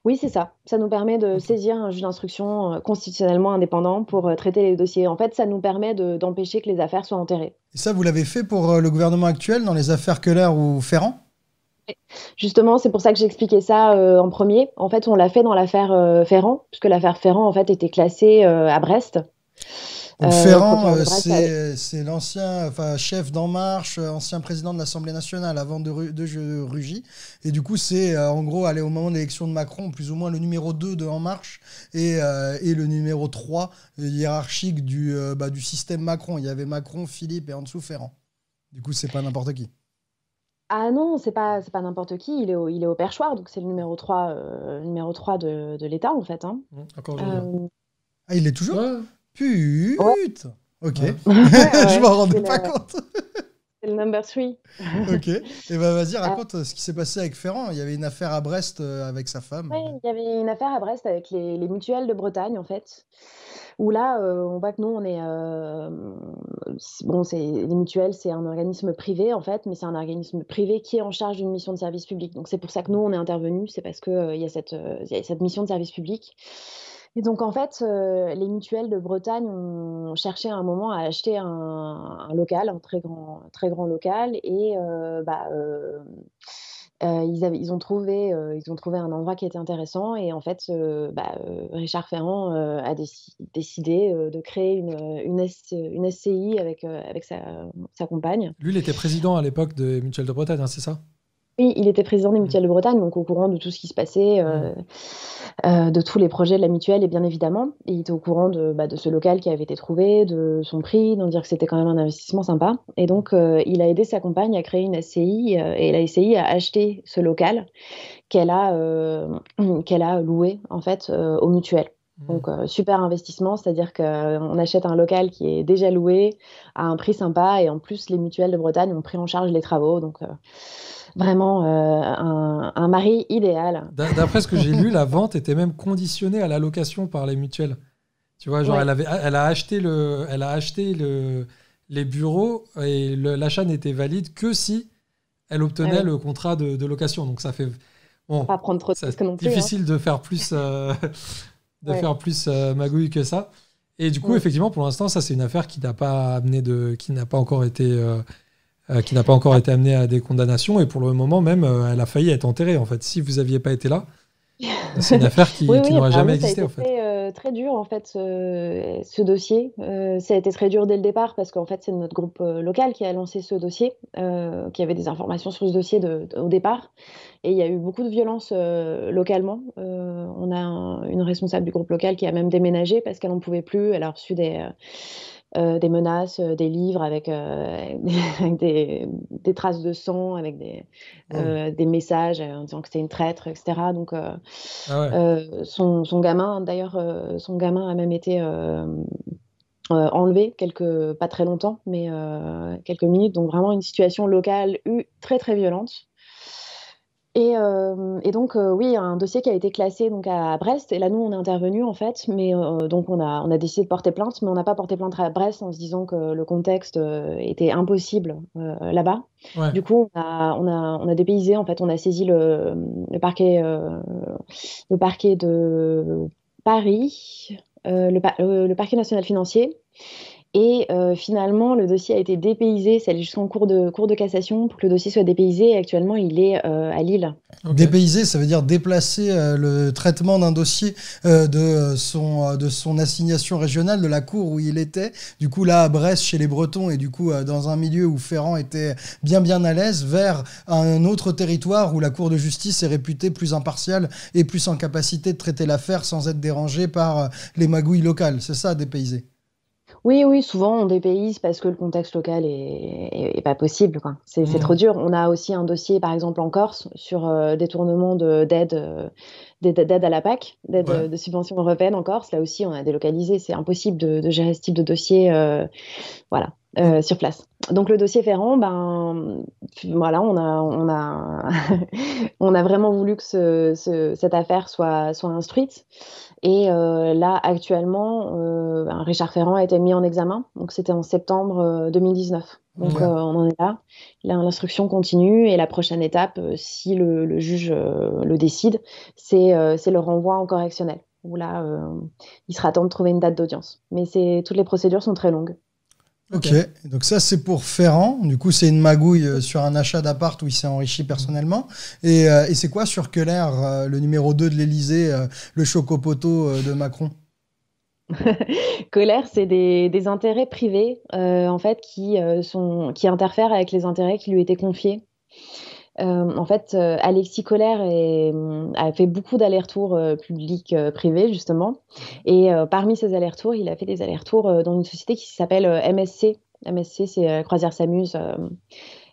Oui, c'est ça. Ça nous permet de saisir un juge d'instruction constitutionnellement indépendant pour traiter les dossiers. En fait, ça nous permet d'empêcher que les affaires soient enterrées. Et ça, vous l'avez fait pour le gouvernement actuel dans les affaires Kohler ou Ferrand ? Justement, c'est pour ça que j'ai expliqué ça en premier. En fait, on l'a fait dans l'affaire Ferrand, puisque l'affaire Ferrand, en fait, était classée à Brest. Donc Ferrand, c'est l'ancien chef d'En Marche, ancien président de l'Assemblée nationale avant de Rugy. Et du coup, c'est en gros, au moment de l'élection de Macron, plus ou moins le numéro 2 de En Marche et le numéro 3 hiérarchique du système Macron. Il y avait Macron, Philippe et en dessous Ferrand. Du coup, c'est pas n'importe qui. Ah non, c'est pas n'importe qui, il est au perchoir, donc c'est le numéro 3 de l'État, en fait. Encore aujourd'hui. Ah, il est toujours ? Ouais. Putain. Ok. Ouais. Je m'en rendais pas compte. C'est le number three. Ok. Et ben vas-y, Euh, raconte ce qui s'est passé avec Ferrand. Il y avait une affaire à Brest avec sa femme. ouais, il y avait une affaire à Brest avec les mutuelles de Bretagne, en fait, où là, on voit que nous, on est... bon, les mutuelles, c'est un organisme privé, en fait, mais c'est un organisme privé qui est en charge d'une mission de service public. Donc, c'est pour ça que nous, on est intervenus, c'est parce qu'il il y a cette mission de service public. Et donc, en fait, les mutuelles de Bretagne ont cherché à un moment à acheter un local, un très grand local, et ils ont trouvé un endroit qui était intéressant et en fait, Richard Ferrand a décidé de créer une SCI avec sa compagne. Lui, il était président à l'époque de Mutuelle de Bretagne, hein, c'est ça? Oui, il était président des Mm. Mutuelles de Bretagne, donc au courant de tout ce qui se passait, Mm. de tous les projets de la mutuelle, et bien évidemment. Et il était au courant de ce local qui avait été trouvé, de son prix, d'en dire que c'était quand même un investissement sympa. Et donc, il a aidé sa compagne à créer une SCI, et la SCI a acheté ce local qu'elle a, qu'elle a loué en fait aux mutuelles. Mm. Donc, super investissement, c'est-à-dire qu'on achète un local qui est déjà loué à un prix sympa et en plus, les mutuelles de Bretagne ont pris en charge les travaux. Donc, vraiment un mari idéal. D'après ce que j'ai lu, la vente était même conditionnée à la location par les mutuelles. Tu vois, genre, Ouais, elle a acheté les bureaux et l'achat n'était valide que si elle ah obtenait oui. le contrat de location. Donc, ça fait, On va bon, pas prendre trop de c'est risques non plus, hein. difficile de faire plus, Ouais. magouille que ça. Et du coup, Mm. effectivement, pour l'instant, ça, c'est une affaire qui n'a pas qui n'a pas encore été, qui n'a pas encore été amenée à des condamnations. Et pour le moment, même, elle a failli être enterrée, en fait. Si vous n'aviez pas été là, c'est une affaire Oui, qui oui, n'aurait jamais apparemment, ça a existé, été en fait. très dur, en fait, ce dossier. Ça a été très dur dès le départ parce qu'en fait, c'est notre groupe local qui a lancé ce dossier, qui avait des informations sur ce dossier au départ. Et il y a eu beaucoup de violence localement. On a une responsable du groupe local qui a même déménagé parce qu'elle n'en pouvait plus. Elle a reçu des menaces, des livres avec des traces de sang, avec Wow. des messages en disant que c'était une traître, etc. Donc, Ah ouais. son gamin, d'ailleurs, son gamin a même été enlevé pas très longtemps, mais quelques minutes. Donc, vraiment une situation locale très, très violente. Et donc, oui, un dossier qui a été classé donc à Brest. Et là, nous, on est intervenu en fait, mais donc on a décidé de porter plainte, mais on n'a pas porté plainte à Brest en se disant que le contexte était impossible là-bas. Ouais. Du coup, on a dépaysé en fait, on a saisi le parquet de Paris, le parquet national financier. Et finalement, le dossier a été dépaysé, c'est allé jusqu'en cour de cassation pour que le dossier soit dépaysé. Et actuellement, il est à Lille. Ok. Dépayser, ça veut dire déplacer le traitement d'un dossier de son assignation régionale, de la cour où il était. Du coup, là, à Brest, chez les Bretons, et du coup, dans un milieu où Ferrand était bien à l'aise, vers un autre territoire où la cour de justice est réputée plus impartiale et plus en capacité de traiter l'affaire sans être dérangée par les magouilles locales. C'est ça, dépayser. Oui, oui, souvent on dépayse parce que le contexte local est pas possible, quoi. C'est trop Mm. dur. On a aussi un dossier, par exemple, en Corse, sur détournement d'aide à la PAC, d'aide Ouais. de subventions européennes en Corse. Là aussi, on a délocalisé. C'est impossible de gérer ce type de dossier. Voilà, Donc, sur place. Donc le dossier Ferrand, ben voilà, on a vraiment voulu que cette affaire soit instruite. Et là, actuellement, Richard Ferrand a été mis en examen. Donc c'était en septembre 2019. Donc ok. Mm. on en est là. L'instruction continue et la prochaine étape, si le juge le décide, c'est le renvoi en correctionnel. Où là, il sera temps de trouver une date d'audience. Mais toutes les procédures sont très longues. Ok. Ok, donc ça c'est pour Ferrand. Du coup, c'est une magouille sur un achat d'appart où il s'est enrichi personnellement. Et c'est quoi sur Keller, le numéro 2 de l'Élysée, le chocopoteau de Macron? Colère, c'est des intérêts privés, en fait, qui interfèrent avec les intérêts qui lui étaient confiés. En fait, Alexis Colère a fait beaucoup d'allers-retours publics, privés, justement. Et parmi ces allers-retours, il a fait des allers-retours dans une société qui s'appelle MSC. MSC, c'est Croisière s'amuse,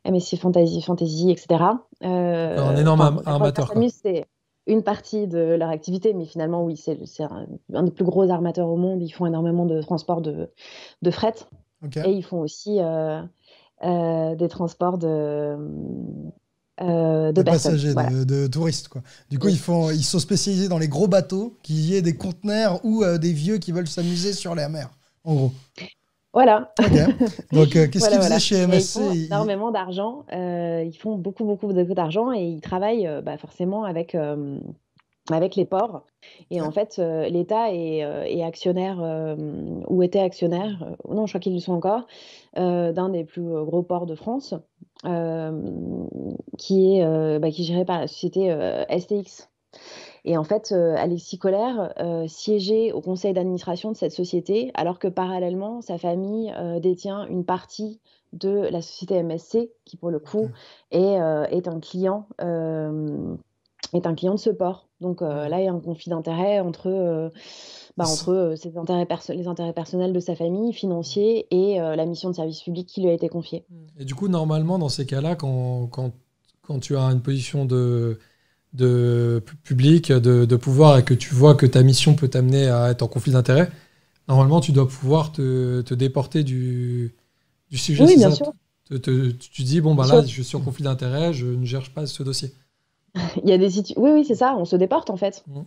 MSC Fantasy, etc. D'accord, un énorme La Croisière armateur, quoi. s'amuse, c'est une partie de leur activité, mais finalement, oui, c'est un des plus gros armateurs au monde. Ils font énormément de transport de fret. Ok. Et ils font aussi des transports de De personnes. passagers, Voilà. de touristes, quoi. Du coup, Oui. ils sont spécialisés dans les gros bateaux, qu'il y ait des conteneurs ou des vieux qui veulent s'amuser sur la mer, en gros. Voilà. Ok. Donc, qu'est-ce Voilà, qu'ils faisaient voilà. chez Et ils MSC? font énormément d'argent. Ils font beaucoup, beaucoup d'argent et ils travaillent bah, forcément avec les ports. Et en Ok. fait, l'État est actionnaire ou était actionnaire, non, je crois qu'ils le sont encore, d'un des plus gros ports de France, euh, qui est géré par la société STX. Et en fait, Alexis Collère siégeait au conseil d'administration de cette société, alors que parallèlement, sa famille détient une partie de la société MSC, qui pour le coup Ok. est est un client de ce port. Donc Hmm. là, il y a un conflit d'intérêts C'est- entre les intérêts personnels de sa famille, financiers, et la mission de service public qui lui a été confiée. Et du coup, normalement, dans ces cas-là, quand tu as une position public, de pouvoir, et que tu vois que ta mission peut t'amener à être en conflit d'intérêts, normalement, tu dois pouvoir te déporter du sujet, Oui, c'est bien ça? sûr. Tu dis, bon, bah Bien là, sûr. je suis en conflit d'intérêts, je ne gère pas ce dossier. Il y a Oui, oui, c'est ça, on se déporte en fait. Mm.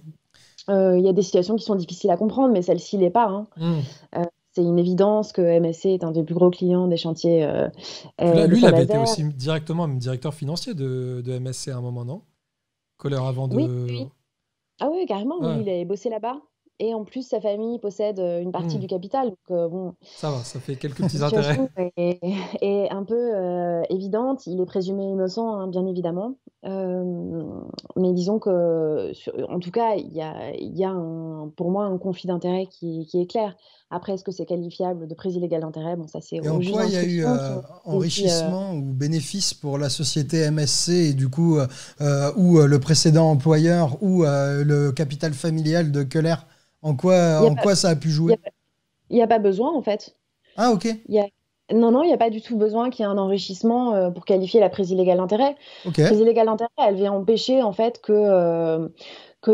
Il y a des situations qui sont difficiles à comprendre, mais celle-ci l'est pas, hein. Mm. Euh, c'est une évidence que MSC est un des plus gros clients des chantiers Puis là, de lui, il avait été Saint-Nazaire. aussi directement même directeur financier de MSC à un moment, non? Colère avant Oui, de. oui. Ah oui, carrément, lui, Ouais. il avait bossé là-bas. Et en plus, sa famille possède une partie Mm. du capital. Donc, bon, Ça va, ça fait quelques la petits intérêts. situation est un peu évidente. Il est présumé innocent, hein, bien évidemment. Euh, mais disons que, en tout cas, il y a pour moi un conflit d'intérêts qui est clair. Après, est-ce que c'est qualifiable de prise illégale d'intérêt? Bon, ça, c'est Et en au juge quoi il y a eu d'instruction qui aussi. enrichissement ou bénéfice pour la société MSC et du coup, ou le précédent employeur ou le capital familial de Keller? Il n'y a En pas, quoi ça a pu il y jouer? a pas, il y a pas besoin, en fait. Ah, ok. Il y a... Non, non, il n'y a pas du tout besoin qu'il y ait un enrichissement pour qualifier la prise illégale d'intérêt. Ok. Prise illégale d'intérêt, elle vient empêcher en fait que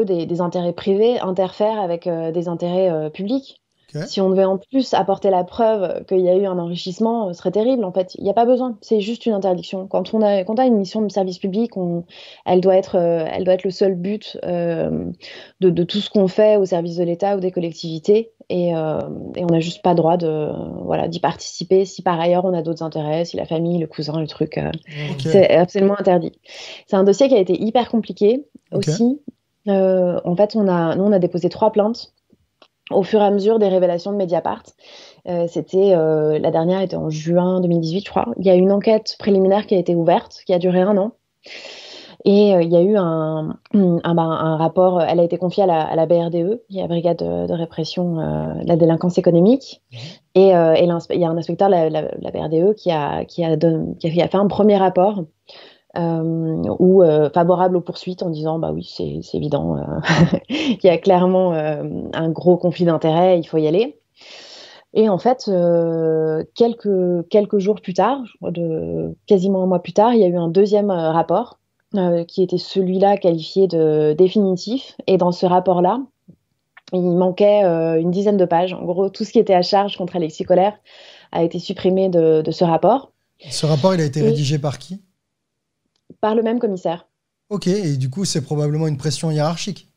des intérêts privés interfèrent avec des intérêts publics. Ok. Si on devait en plus apporter la preuve qu'il y a eu un enrichissement, ce serait terrible. En fait, il n'y a pas besoin. C'est juste une interdiction. Quand on a une mission de service public, elle doit être le seul but de tout ce qu'on fait au service de l'État ou des collectivités. Et on n'a juste pas droit voilà, d'y participer si par ailleurs on a d'autres intérêts, si la famille, le cousin, le truc, Mm. Ok. c'est absolument interdit. C'est un dossier qui a été hyper compliqué Ok. aussi. En fait, nous, on a déposé 3 plaintes au fur et à mesure des révélations de Mediapart. La dernière était en juin 2018, je crois. Il y a une enquête préliminaire qui a été ouverte, qui a duré 1 an. Et il y a eu un rapport, elle a été confiée à la BRDE, qui est la Brigade de répression de la délinquance économique. Mhm. Il y a un inspecteur de la BRDE qui a fait un premier rapport favorable aux poursuites en disant bah oui, c'est évident, il y a clairement un gros conflit d'intérêts, il faut y aller. Et en fait, quelques jours plus tard, je crois quasiment un mois plus tard, il y a eu un deuxième rapport qui était celui-là qualifié de définitif. Et dans ce rapport-là, il manquait une dizaine de pages. En gros, tout ce qui était à charge contre Alexis Collère a été supprimé de ce rapport Ce rapport, il a été et rédigé par qui? par le même commissaire. Ok. Et du coup, c'est probablement une pression hiérarchique.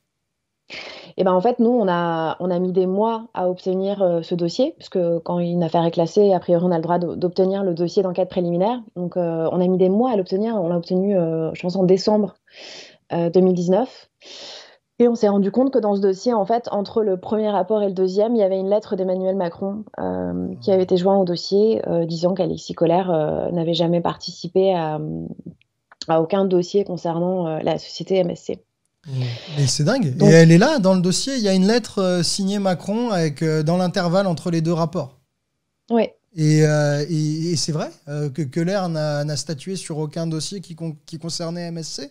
Et ben en fait, nous, on a mis des mois à obtenir ce dossier, parce que quand une affaire est classée, a priori, on a le droit d'obtenir le dossier d'enquête préliminaire. Donc, on a mis des mois à l'obtenir. On l'a obtenu, je pense, en décembre 2019. Et on s'est rendu compte que dans ce dossier, en fait, entre le premier rapport et le deuxième, il y avait une lettre d'Emmanuel Macron qui avait été jointe au dossier, disant qu'Alexis Collère n'avait jamais participé à aucun dossier concernant la société MSC. Mm. Mais c'est dingue. Et Donc, elle est là, dans le dossier, il y a une lettre signée Macron avec, dans l'intervalle entre les deux rapports. ouais. Et c'est vrai que Keller n'a statué sur aucun dossier qui concernait MSC?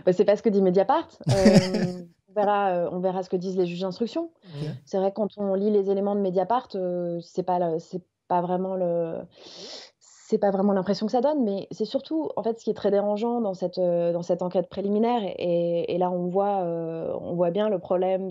Bah, c'est pas ce que dit Mediapart. On verra ce que disent les juges d'instruction. Ok. C'est vrai que quand on lit les éléments de Mediapart, c'est pas vraiment c'est pas vraiment l'impression que ça donne, mais c'est surtout en fait ce qui est très dérangeant dans cette enquête préliminaire. Et là, on voit bien le problème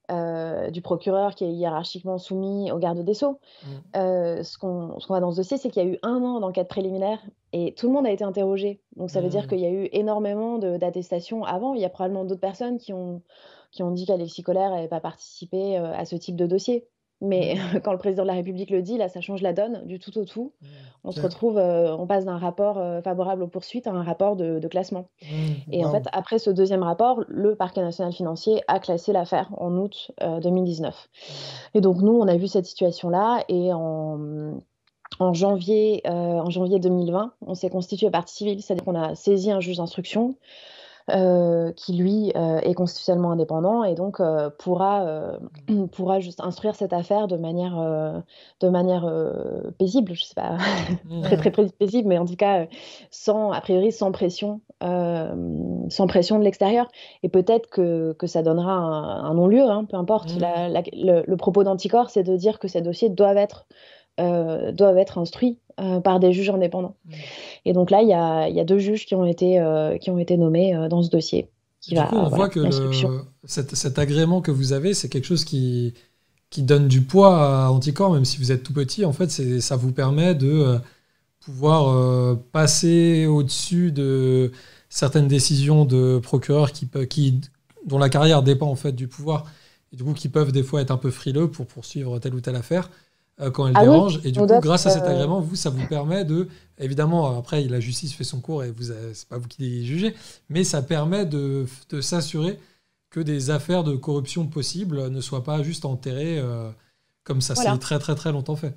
du procureur qui est hiérarchiquement soumis au garde des Sceaux. Mm. Ce qu'on voit dans ce dossier, c'est qu'il y a eu 1 an d'enquête préliminaire et tout le monde a été interrogé. Donc ça veut dire Mm. qu'il y a eu énormément d'attestations avant. Il y a probablement d'autres personnes qui ont dit qu'Alexis Collère n'avait pas participé à ce type de dossier. Mais Mm. quand le président de la République le dit, là, ça change la donne du tout au tout. On se Ok. retrouve, on passe d'un rapport favorable aux poursuites à un rapport de classement. Et en fait, Waouh. après ce deuxième rapport, le parquet national financier a classé l'affaire en août 2019. Mm. Et donc nous, on a vu cette situation-là et en janvier 2020, on s'est constitué partie civile, c'est-à-dire qu'on a saisi un juge d'instruction qui lui est constitutionnellement indépendant et donc pourra juste instruire cette affaire de manière paisible, je sais pas, très Mm. très paisible, mais en tout cas a priori sans pression de l'extérieur. Et peut-être que ça donnera un non-lieu, hein, peu importe. Mm. Le propos d'Anticor, c'est de dire que ces dossiers doivent être instruits par des juges indépendants. Mm. Et donc là, il y a 2 juges qui ont été nommés dans ce dossier, Et du coup, on voit voilà, que l'instruction. cet agrément que vous avez, c'est quelque chose qui donne du poids à Anticor, même si vous êtes tout petit. En fait, ça vous permet de pouvoir passer au-dessus de certaines décisions de procureurs dont la carrière dépend en fait du pouvoir, et du coup qui peuvent des fois être un peu frileux pour poursuivre telle ou telle affaire quand elle Ah oui, dérange. Et du nous coup, d'autres, grâce à cet agrément, ça vous permet de, évidemment, après la justice fait son cours et c'est pas vous qui jugez, mais ça permet de s'assurer que des affaires de corruption possibles ne soient pas juste enterrées comme ça s'est voilà. très très très longtemps fait.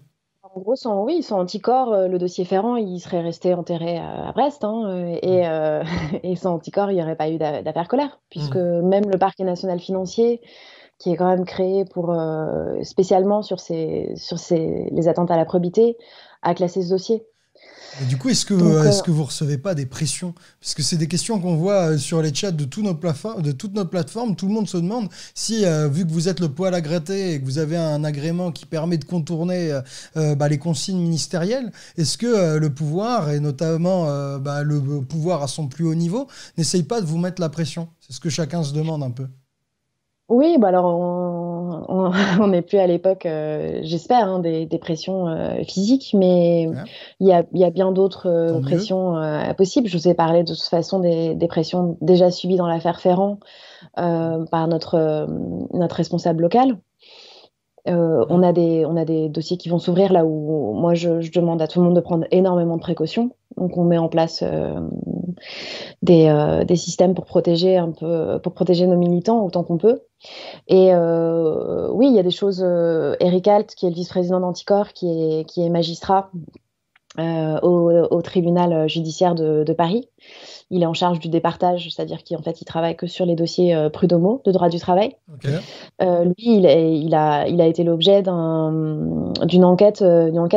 En gros, sans Anticor, le dossier Ferrand, il serait resté enterré à Brest, hein, Mm. et sans Anticor, il n'y aurait pas eu d'affaire Collère, puisque Mm. même le parquet national financier, qui est quand même créé spécialement sur les atteintes à la probité, a classé ce dossier. Et du coup, Donc, est-ce que vous recevez pas des pressions? Parce que c'est des questions qu'on voit sur les chats de, de toutes nos plateformes. Tout le monde se demande si, vu que vous êtes le poil à gratter et que vous avez un agrément qui permet de contourner les consignes ministérielles, est-ce que le pouvoir, et notamment le pouvoir à son plus haut niveau, n'essaye pas de vous mettre la pression? C'est ce que chacun se demande un peu. oui, bah alors on n'est plus à l'époque, j'espère, hein, des pressions physiques, mais Hein. il y a bien d'autres Tant mieux. pressions possibles. Je vous ai parlé de toute façon des pressions déjà subies dans l'affaire Ferrand par notre responsable local. On Mm. a des dossiers qui vont s'ouvrir là où moi je demande à tout le monde de prendre énormément de précautions. Donc on met en place des systèmes pour protéger nos militants autant qu'on peut. Et oui, il y a des choses. Eric Alt, qui est le vice-président d'Anticor, qui est magistrat au tribunal judiciaire de Paris. Il est en charge du départage, c'est-à-dire qu'en fait, il travaille que sur les dossiers prud'homaux, de droit du travail. Ok. Lui, il a été l'objet d'une enquête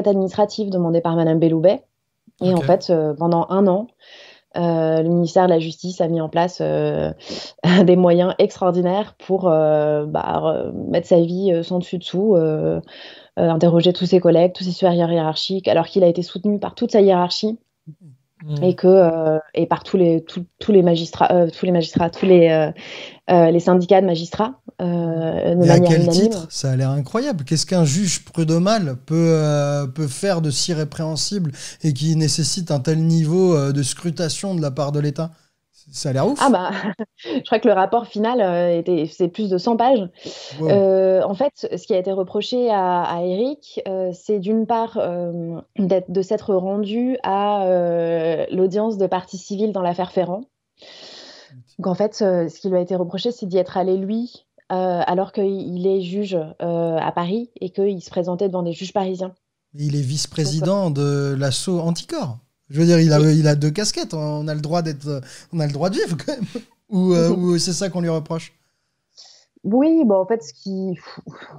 administrative demandée par Madame Belloubet. Et en Ok. fait, pendant 1 an, le ministère de la Justice a mis en place des moyens extraordinaires pour mettre sa vie sans dessus-dessous, interroger tous ses collègues, tous ses supérieurs hiérarchiques, alors qu'il a été soutenu par toute sa hiérarchie Mm. et par tous les magistrats, les syndicats de magistrats de Et à manière quel unanime. titre? Ça a l'air incroyable. Qu'est-ce qu'un juge prud'homal peut faire de si répréhensible et qui nécessite un tel niveau de scrutation de la part de l'État? Ça a l'air Ah ouf. bah, je crois que le rapport final c'est plus de 100 pages. Wow. En fait, ce qui a été reproché à Eric, c'est d'une part de s'être rendu à l'audience de partie civile dans l'affaire Ferrand. Donc en fait, ce qui lui a été reproché, c'est d'y être allé lui, alors qu'il est juge à Paris et qu'il se présentait devant des juges parisiens. Il est Donc vice-président de l'assaut Anticor. Je veux dire, oui. il a 2 casquettes. On a le droit on a le droit de vivre quand même. Ou c'est ça qu'on lui reproche. Oui, bon, en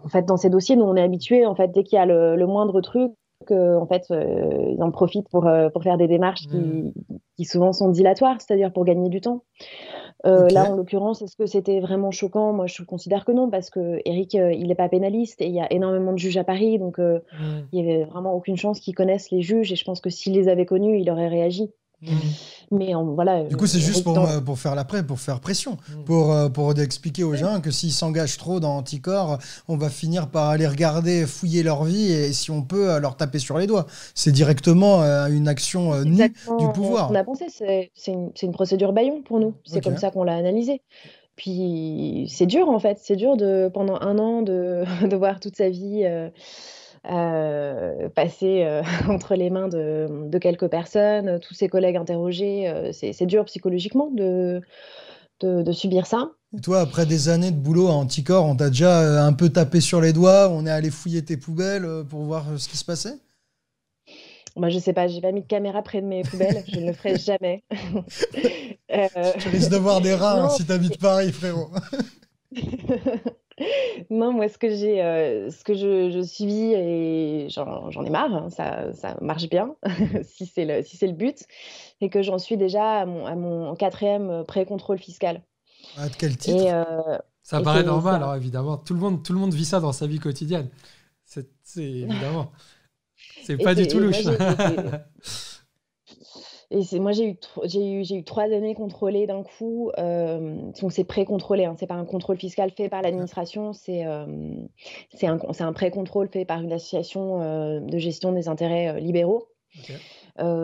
fait, dans ces dossiers, nous, on est habitués, en fait, dès qu'il y a le moindre truc, en fait, ils en profitent pour faire des démarches Mm. qui souvent sont dilatoires, c'est-à-dire pour gagner du temps. Ok. Là, en l'occurrence, est-ce que c'était vraiment choquant? Moi, je considère que non, parce que Eric, il n'est pas pénaliste et il y a énormément de juges à Paris, donc Mm. il n'y avait vraiment aucune chance qu'il connaisse les juges. Et je pense que s'il les avait connus, il aurait réagi. Mais voilà, Du coup, c'est juste résident. pour faire pour faire pression, Mm. pour expliquer aux gens que s'ils s'engagent trop dans Anticor, on va finir par aller regarder, fouiller leur vie et si on peut, leur taper sur les doigts. C'est directement une action C'est nue du exactement ce qu'on pouvoir. a pensé. C'est une procédure bâillon pour nous. C'est Ok. comme ça qu'on l'a analysé. Puis c'est dur en fait. C'est dur pendant un an de voir toute sa vie passer entre les mains de quelques personnes, tous ses collègues interrogés. C'est dur psychologiquement de subir ça. Et toi, après des années de boulot à Anticor, on t'a déjà un peu tapé sur les doigts, on est allé fouiller tes poubelles pour voir ce qui se passait? Moi, je sais pas, j'ai pas mis de caméra près de mes poubelles, je ne le ferai jamais. Euh, Tu risques de voir des rats hein, non, si t'habites Paris, frérot. non, moi, ce que je subis et j'en ai marre, hein, ça marche bien, si c'est le but, et que j'en suis déjà à mon quatrième pré-contrôle fiscal. Ah, de quel Et, titre? Ça et paraît c'est normal, un- hein, évidemment. Tout le monde vit ça dans sa vie quotidienne. Évidemment. C'est et pas du c'est tout et moi louche. moi j'ai eu 3 années contrôlées d'un coup. Donc c'est pré-contrôlé, hein, c'est pas un contrôle fiscal fait par Ok. l'administration, c'est un pré-contrôle fait par une association de gestion des intérêts libéraux. Ok.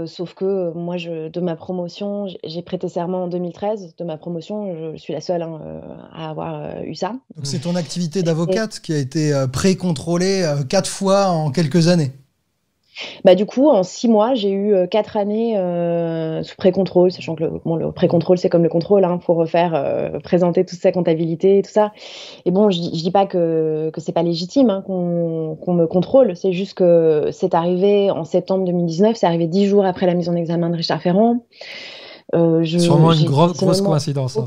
Sauf que moi, de ma promotion, j'ai prêté serment en 2013. De ma promotion, je suis la seule hein, à avoir eu ça. Donc c'est ton activité Et, d'avocate qui a été pré-contrôlée 4 fois en quelques années. bah, du coup, en 6 mois, j'ai eu 4 années sous pré-contrôle, sachant que bon, le pré-contrôle, c'est comme le contrôle, hein, faut refaire, présenter toute sa comptabilité et tout ça. Et bon, je dis pas que c'est pas légitime hein, qu'on me contrôle, c'est juste que c'est arrivé en septembre 2019, c'est arrivé 10 jours après la mise en examen de Richard Ferrand. Sûrement une J'ai grosse personnellement coïncidence, ça.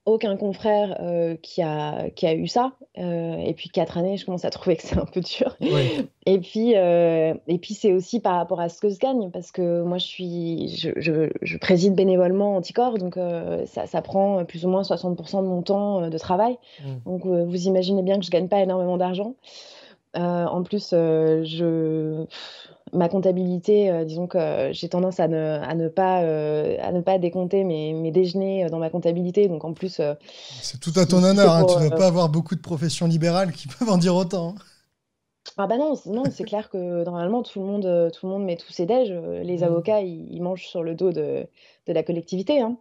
aucun confrère qui a eu ça. Et puis 4 années, je commence à trouver que c'est un peu dur. Oui. Et puis c'est aussi par rapport à ce que je gagne, parce que moi je préside bénévolement Anticor, donc ça prend plus ou moins 60% de mon temps de travail. Mm. Donc vous imaginez bien que je gagne pas énormément d'argent. En plus, ma comptabilité, disons que j'ai tendance à ne pas décompter mes déjeuners dans ma comptabilité. Donc en plus, C'est tout à si, ton si honneur, c'est hein. Tu pour... dois pas avoir beaucoup de professions libérales qui peuvent en dire autant, hein. Ah bah non, non, c'est clair que normalement tout le monde met tous ses déj. Les Mm. avocats, ils mangent sur le dos de la collectivité, hein.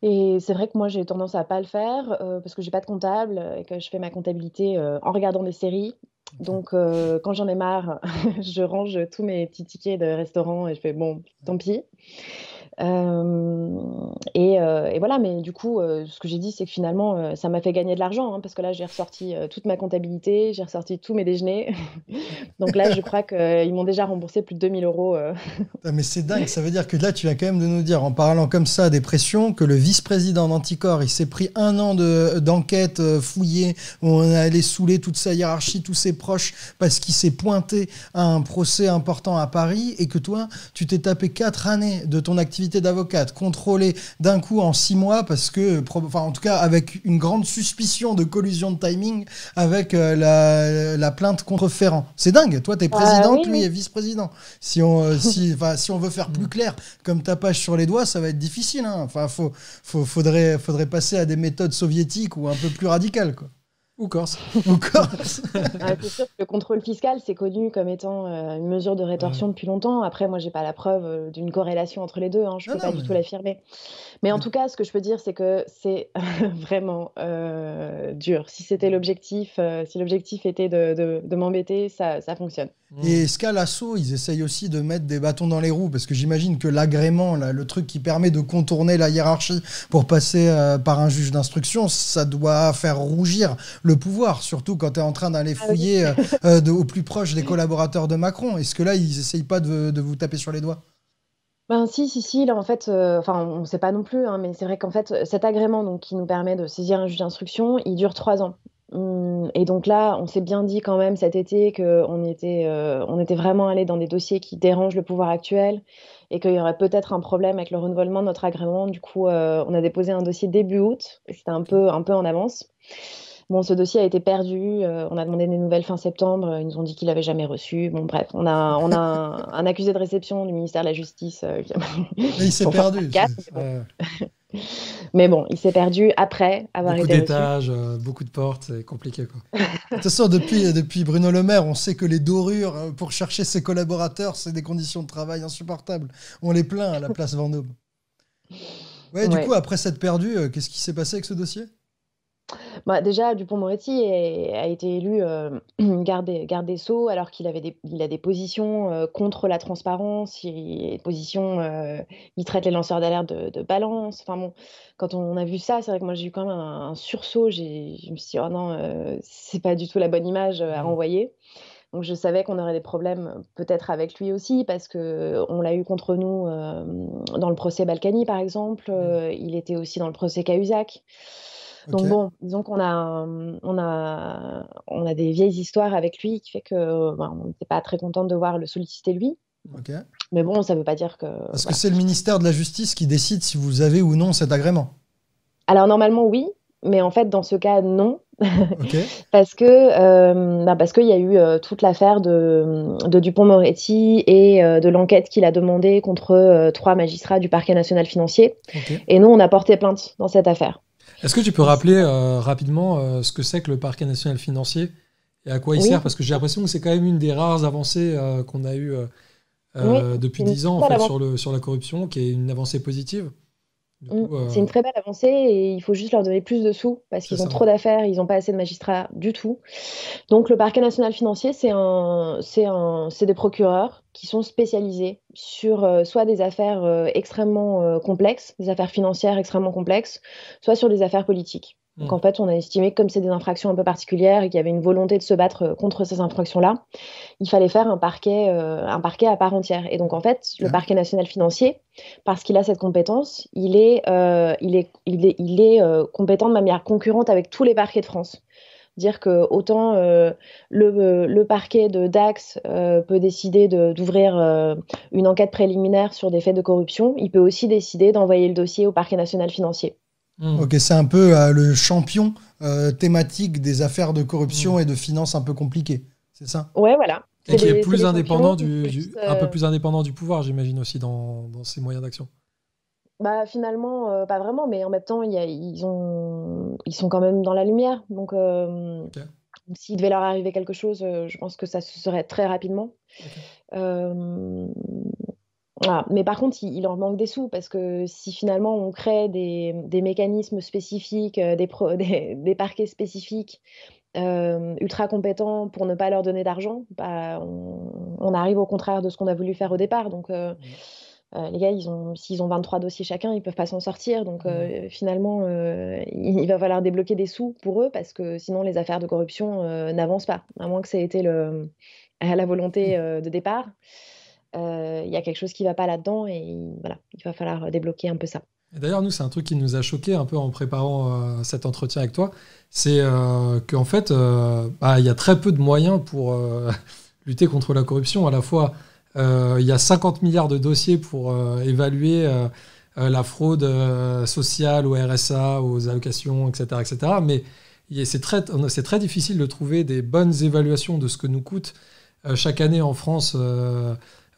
Et c'est vrai que moi, j'ai tendance à pas le faire parce que j'ai pas de comptable et que je fais ma comptabilité en regardant des séries. Ok. Donc, quand j'en ai marre, je range tous mes petits tickets de restaurant et je fais bon, tant pis. Et voilà, mais du coup, ce que j'ai dit, c'est que finalement, ça m'a fait gagner de l'argent, hein, parce que là, j'ai ressorti toute ma comptabilité, j'ai ressorti tous mes déjeuners. Donc là, je crois qu'ils m'ont déjà remboursé plus de 2 000 euros. Ah, mais c'est dingue, ça veut dire que là, tu viens quand même de nous dire, en parlant comme ça des pressions, que le vice-président d'Anticor, il s'est pris un an d'enquête fouillée, où on est allé saouler toute sa hiérarchie, tous ses proches, parce qu'il s'est pointé à un procès important à Paris, et que toi, tu t'es tapé 4 années de ton activité d'avocate, contrôlée d'un coup en 6 mois, parce que, enfin, en tout cas, avec une grande suspicion de collusion de timing avec la plainte contre Ferrand. C'est dingue, toi, t'es Ah présidente, oui, lui est oui. vice-président. Si on veut faire plus Mm. clair, comme tapage sur les doigts, ça va être difficile, hein. Enfin, faudrait passer à des méthodes soviétiques ou un peu plus radicales, quoi. Ou Corse. Encore. Ah, c'est sûr que le contrôle fiscal, c'est connu comme étant une mesure de Ouais. rétorsion depuis longtemps. Après, moi, j'ai pas la preuve d'une corrélation entre les deux, hein, je Non, peux non, pas du tout l'affirmer. Mais en tout cas, ce que je peux dire, c'est que c'est vraiment dur. Si l'objectif était de m'embêter, ça fonctionne. Et Mm. est-ce qu'à l'assaut, ils essayent aussi de mettre des bâtons dans les roues? Parce que j'imagine que l'agrément, là, le truc qui permet de contourner la hiérarchie pour passer par un juge d'instruction, ça doit faire rougir le pouvoir, surtout quand tu es en train d'aller Ah oui. fouiller au plus proche des collaborateurs de Macron. Est-ce que là, ils essayent pas de vous taper sur les doigts? Ben si, si, si, là en fait, enfin on ne sait pas non plus, hein, mais c'est vrai qu'en fait, cet agrément donc qui nous permet de saisir un juge d'instruction, il dure 3 ans. Et donc là, on s'est bien dit quand même cet été qu'on était vraiment allé dans des dossiers qui dérangent le pouvoir actuel et qu'il y aurait peut-être un problème avec le renouvellement de notre agrément. Du coup, on a déposé un dossier début août et c'était un peu en avance. Bon, ce dossier a été perdu. On a demandé des nouvelles fin septembre. Ils nous ont dit qu'il l'avait jamais reçu. Bon, bref, on a un accusé de réception du ministère de la Justice Mais il s'est son fort perdu. avocate, mais bon, il s'est perdu après avoir Beaucoup été reçu. d'étages, beaucoup de portes, c'est compliqué, quoi. De toute façon, depuis Bruno Le Maire, on sait que les dorures pour chercher ses collaborateurs, c'est des conditions de travail insupportables. On les plaint à la place Vendôme. Ouais, du Ouais. coup, après s'être perdu, qu'est-ce qui s'est passé avec ce dossier? Bah, déjà, Dupond-Moretti a été élu garde des Sceaux alors il a des positions contre la transparence, il traite les lanceurs d'alerte de balance. Enfin bon, quand on a vu ça, c'est vrai que moi j'ai eu quand même un sursaut. Je me suis dit, oh non, c'est pas du tout la bonne image à envoyer. Donc je savais qu'on aurait des problèmes peut-être avec lui aussi parce que on l'a eu contre nous dans le procès Balkany par exemple. Il était aussi dans le procès Cahuzac. Ok. Donc bon, disons qu'on a des vieilles histoires avec lui qui fait que on n'était pas très contente de voir le solliciter lui. Ok. Mais bon, ça ne veut pas dire que Parce que voilà. c'est le ministère de la Justice qui décide si vous avez ou non cet agrément. Alors normalement oui, mais en fait dans ce cas non. Ok. Parce qu'il y a eu toute l'affaire de Dupond-Moretti et de l'enquête qu'il a demandé contre 3 magistrats du parquet national financier. Ok. Et nous, on a porté plainte dans cette affaire. Est-ce que tu peux rappeler rapidement ce que c'est que le parquet national financier et à quoi il Oui. sert? Parce que j'ai l'impression que c'est quand même une des rares avancées qu'on a eues Oui, depuis c'est une 10 ans en très fait, belle sur la corruption, qui est une avancée positive. Du coup, C'est une très belle avancée et il faut juste leur donner plus de sous parce c'est qu'ils ont ça. trop d'affaires, ils n'ont pas assez de magistrats du tout. Donc le parquet national financier, c'est des procureurs qui sont spécialisés sur soit des affaires extrêmement complexes, des affaires financières extrêmement complexes, soit sur des affaires politiques. Donc en fait, on a estimé que comme c'est des infractions un peu particulières et qu'il y avait une volonté de se battre contre ces infractions-là, il fallait faire un parquet à part entière. Et donc en fait, le parquet national financier, parce qu'il a cette compétence, il est compétent de manière concurrente avec tous les parquets de France. Dire que autant le parquet de Dax peut décider d'ouvrir une enquête préliminaire sur des faits de corruption, il peut aussi décider d'envoyer le dossier au parquet national financier. Ok, c'est un peu le champion thématique des affaires de corruption et de finances un peu compliquées, c'est ça? Ouais, voilà. Et qui est C'est plus des indépendant champions qui plus, un peu plus indépendant du pouvoir, j'imagine aussi dans ses moyens d'action. bah, finalement, pas vraiment, mais en même temps, ils sont quand même dans la lumière. Donc, Ok. s'il devait leur arriver quelque chose, je pense que ça se serait très rapidement. Ok. Voilà. Mais par contre, il leur manque des sous parce que si finalement on crée des mécanismes spécifiques, des parquets spécifiques ultra compétents pour ne pas leur donner d'argent, bah, on arrive au contraire de ce qu'on a voulu faire au départ. Donc, les gars, s'ils ont 23 dossiers chacun, ils peuvent pas s'en sortir. Donc, finalement, il va falloir débloquer des sous pour eux parce que sinon, les affaires de corruption n'avancent pas, à moins que ça ait été la volonté de départ. Il y a quelque chose qui va pas là-dedans et voilà, il va falloir débloquer un peu ça. Et d'ailleurs, nous, c'est un truc qui nous a choqué un peu en préparant cet entretien avec toi, c'est qu'en fait, il y a très peu de moyens pour lutter contre la corruption. À la fois, il y a 50 milliards de dossiers pour évaluer la fraude sociale au RSA, aux allocations, etc., etc. Mais c'est très difficile de trouver des bonnes évaluations de ce que nous coûte chaque année en France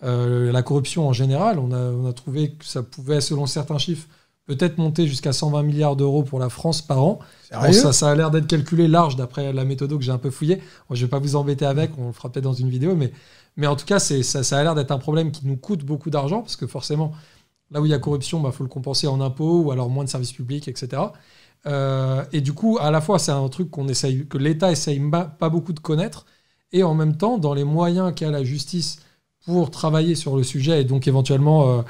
la corruption en général. On a trouvé que ça pouvait, selon certains chiffres, peut-être monter jusqu'à 120 milliards d'euros pour la France par an. Bon, ça a l'air d'être calculé large d'après la méthode que j'ai un peu fouillée. Bon, je ne vais pas vous embêter avec, on le fera peut-être dans une vidéo, mais en tout cas, ça a l'air d'être un problème qui nous coûte beaucoup d'argent, parce que forcément, là où il y a corruption, faut le compenser en impôts ou alors moins de services publics, etc. Et du coup, à la fois, c'est un truc que l'État essaye pas beaucoup de connaître, et en même temps, dans les moyens qu'a la justice pour travailler sur le sujet et donc éventuellement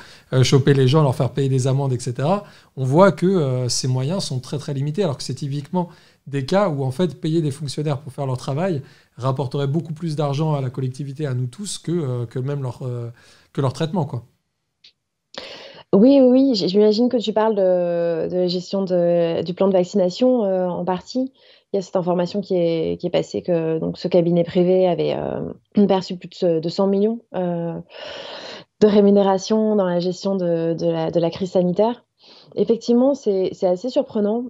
choper les gens, leur faire payer des amendes, etc., on voit que ces moyens sont très très limités, alors que c'est typiquement des cas où en fait payer des fonctionnaires pour faire leur travail rapporterait beaucoup plus d'argent à la collectivité, à nous tous, que même leur traitement, quoi. Oui, j'imagine que tu parles de la gestion du plan de vaccination en partie. Il y a cette information qui est passée que donc, ce cabinet privé avait perçu plus de 100 millions de rémunération dans la gestion de la crise sanitaire. Effectivement, c'est assez surprenant.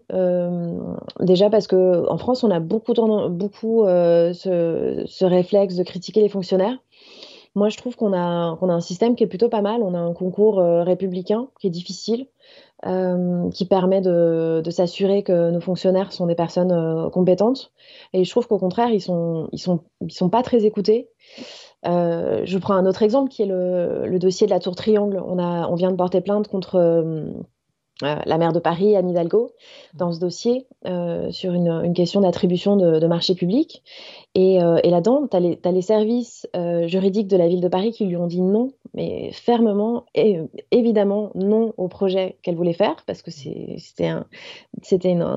Déjà parce que en France, on a beaucoup ce réflexe de critiquer les fonctionnaires. Moi, je trouve qu'on a un système qui est plutôt pas mal. On a un concours républicain qui est difficile, qui permet de s'assurer que nos fonctionnaires sont des personnes compétentes. Et je trouve qu'au contraire, ils sont pas très écoutés. Je prends un autre exemple qui est le dossier de la Tour Triangle. On vient de porter plainte contre la maire de Paris, Anne Hidalgo, dans ce dossier sur une question d'attribution de marchés publics. Et là-dedans, tu as les services juridiques de la ville de Paris qui lui ont dit non, mais fermement, et évidemment non au projet qu'elle voulait faire, parce que c'était un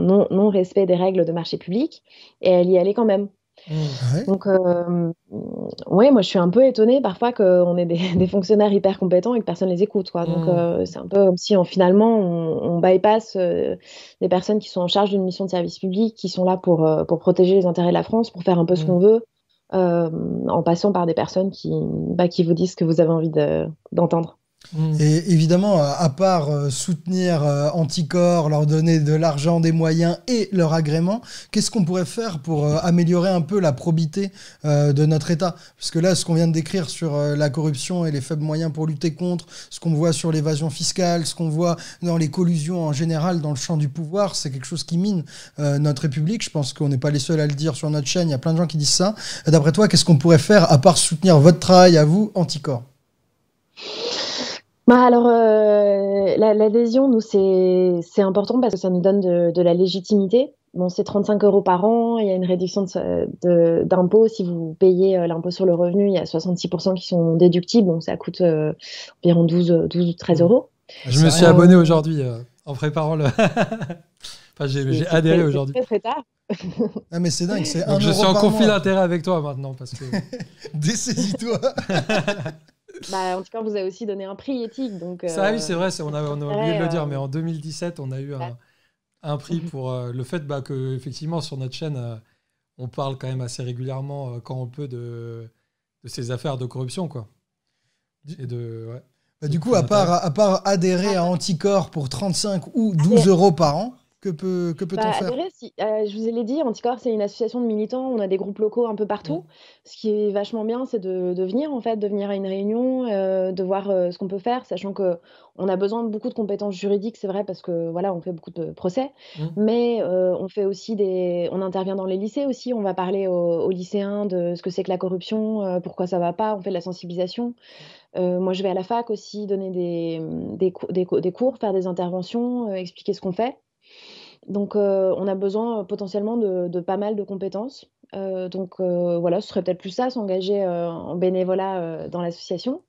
non-respect des règles de marché public, et elle y allait quand même. Ouais. Donc, ouais, moi je suis un peu étonnée parfois qu'on ait des fonctionnaires hyper compétents et que personne les écoute, quoi. Donc, c'est un peu comme si finalement on bypass des personnes qui sont en charge d'une mission de service public, qui sont là pour protéger les intérêts de la France, pour faire un peu ce qu'on veut, en passant par des personnes qui vous disent ce que vous avez envie d'entendre. Et évidemment, à part soutenir Anticor, leur donner de l'argent, des moyens et leur agrément, qu'est-ce qu'on pourrait faire pour améliorer un peu la probité de notre État? Parce que là, ce qu'on vient de décrire sur la corruption et les faibles moyens pour lutter contre, ce qu'on voit sur l'évasion fiscale, ce qu'on voit dans les collusions en général dans le champ du pouvoir, c'est quelque chose qui mine notre République. Je pense qu'on n'est pas les seuls à le dire sur notre chaîne, il y a plein de gens qui disent ça. D'après toi, qu'est-ce qu'on pourrait faire à part soutenir votre travail à vous, Anticor? Bah alors, l'adhésion, nous, c'est important parce que ça nous donne de la légitimité. Bon, c'est 35 € par an, il y a une réduction d'impôt. Si vous payez l'impôt sur le revenu, il y a 66% qui sont déductibles, donc ça coûte environ 12 ou 13 euros. Je me suis abonné aujourd'hui en préparant le... Enfin, j'ai adhéré aujourd'hui. C'est très tard. Ah mais c'est dingue, c'est Donc 1 je euro suis en par conflit mois. d'intérêt avec toi maintenant parce que... Dessaisis-toi. Bah, en tout cas, vous avez aussi donné un prix éthique, donc Ça, oui, c'est vrai, on a oublié de le dire, mais en ouais. 2017, on a eu un prix pour le fait que, effectivement, sur notre chaîne, on parle quand même assez régulièrement, quand on peut, de ces affaires de corruption, quoi. Et ouais. Bah, du coup, à part adhérer à Anticor pour 35 ou 12 € par an, que peut-on faire? Adhérer, je vous l'ai dit, Anticor, c'est une association de militants. On a des groupes locaux un peu partout. Ce qui est vachement bien, c'est de venir, en fait, de venir à une réunion, de voir ce qu'on peut faire, sachant que on a besoin de beaucoup de compétences juridiques, c'est vrai, parce que voilà, on fait beaucoup de procès. Mais on fait aussi on intervient dans les lycées aussi. On va parler aux lycéens de ce que c'est que la corruption, pourquoi ça va pas. On fait de la sensibilisation. Moi, je vais à la fac aussi donner des cours, faire des interventions, expliquer ce qu'on fait. Donc, on a besoin potentiellement de pas mal de compétences. Donc, voilà, ce serait peut-être plus ça, s'engager en bénévolat dans l'association.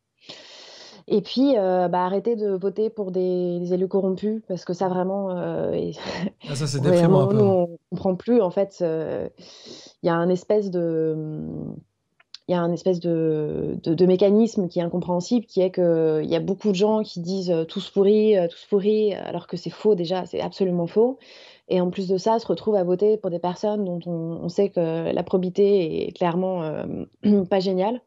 Et puis, arrêter de voter pour des élus corrompus, parce que ça vraiment, Ah, ça, c'est ouais, à un déprimant un moment, peu. nous, on comprend plus. En fait, il y a un espèce de mécanisme qui est incompréhensible, qui est qu'il y a beaucoup de gens qui disent tous pourris, alors que c'est faux déjà, c'est absolument faux. Et en plus de ça, se retrouvent à voter pour des personnes dont on sait que la probité est clairement pas géniale.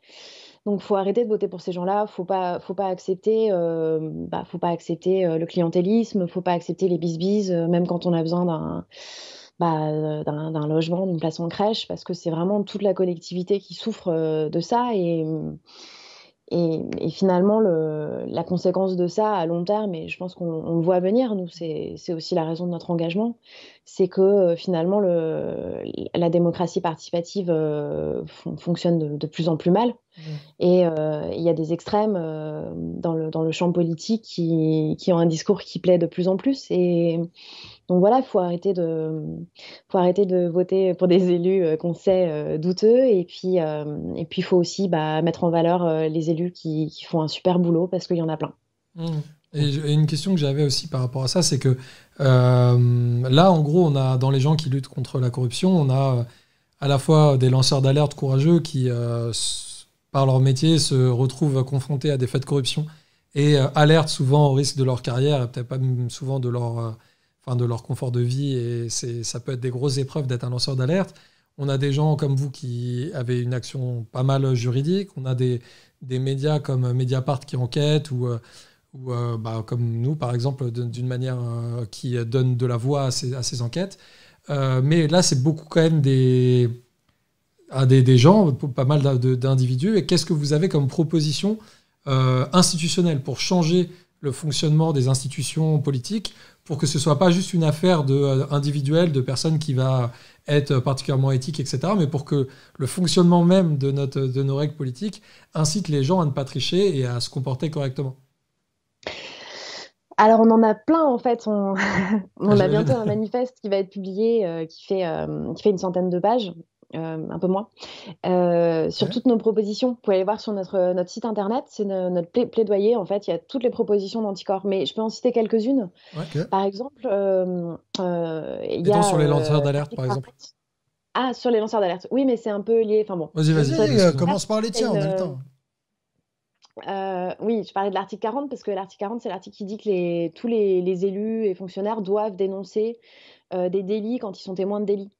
Donc, faut arrêter de voter pour ces gens-là. Faut pas accepter, le clientélisme. Faut pas accepter les bisbises, même quand on a besoin d'un logement, d'une place en crèche, parce que c'est vraiment toute la collectivité qui souffre de ça. Et finalement, la conséquence de ça à long terme, et je pense qu'on le voit venir, nous, c'est aussi la raison de notre engagement, c'est que finalement, la démocratie participative fonctionne de plus en plus mal. Et il y a des extrêmes dans le champ politique qui ont un discours qui plaît de plus en plus. Et donc voilà, il faut arrêter de voter pour des élus qu'on sait douteux. Et puis, il faut aussi mettre en valeur les élus qui font un super boulot, parce qu'il y en a plein. Et une question que j'avais aussi par rapport à ça, c'est que là, en gros, on a dans les gens qui luttent contre la corruption, on a à la fois des lanceurs d'alerte courageux qui, par leur métier, se retrouvent confrontés à des faits de corruption et alertent souvent au risque de leur carrière, et peut-être pas même souvent de leur confort de vie. Et ça peut être des grosses épreuves d'être un lanceur d'alerte. On a des gens comme vous qui avaient une action pas mal juridique. On a des médias comme Mediapart qui enquêtent, comme nous, par exemple, d'une manière qui donne de la voix à ces enquêtes. Mais là, c'est beaucoup quand même des gens, pas mal d'individus. Et qu'est-ce que vous avez comme proposition institutionnelle pour changer le fonctionnement des institutions politiques, pour que ce ne soit pas juste une affaire individuelle de personnes qui va être particulièrement éthique, etc., mais pour que le fonctionnement même de nos règles politiques incite les gens à ne pas tricher et à se comporter correctement? Alors, on en a plein, en fait. On a bientôt un manifeste qui va être publié, qui fait une centaine de pages, un peu moins, sur toutes nos propositions. Vous pouvez aller voir sur notre site internet, c'est notre plaidoyer. En fait, il y a toutes les propositions d'Anticor, mais je peux en citer quelques-unes. Ouais. Par exemple, il y Et a... donc sur les lanceurs d'alerte, par exemple. Ah, sur les lanceurs d'alerte. Oui, mais c'est un peu lié. Enfin bon. Vas-y, commence par les tiens, on a le temps. Oui, je parlais de l'article 40 parce que l'article 40, c'est l'article qui dit que tous les élus et fonctionnaires doivent dénoncer des délits quand ils sont témoins de délits.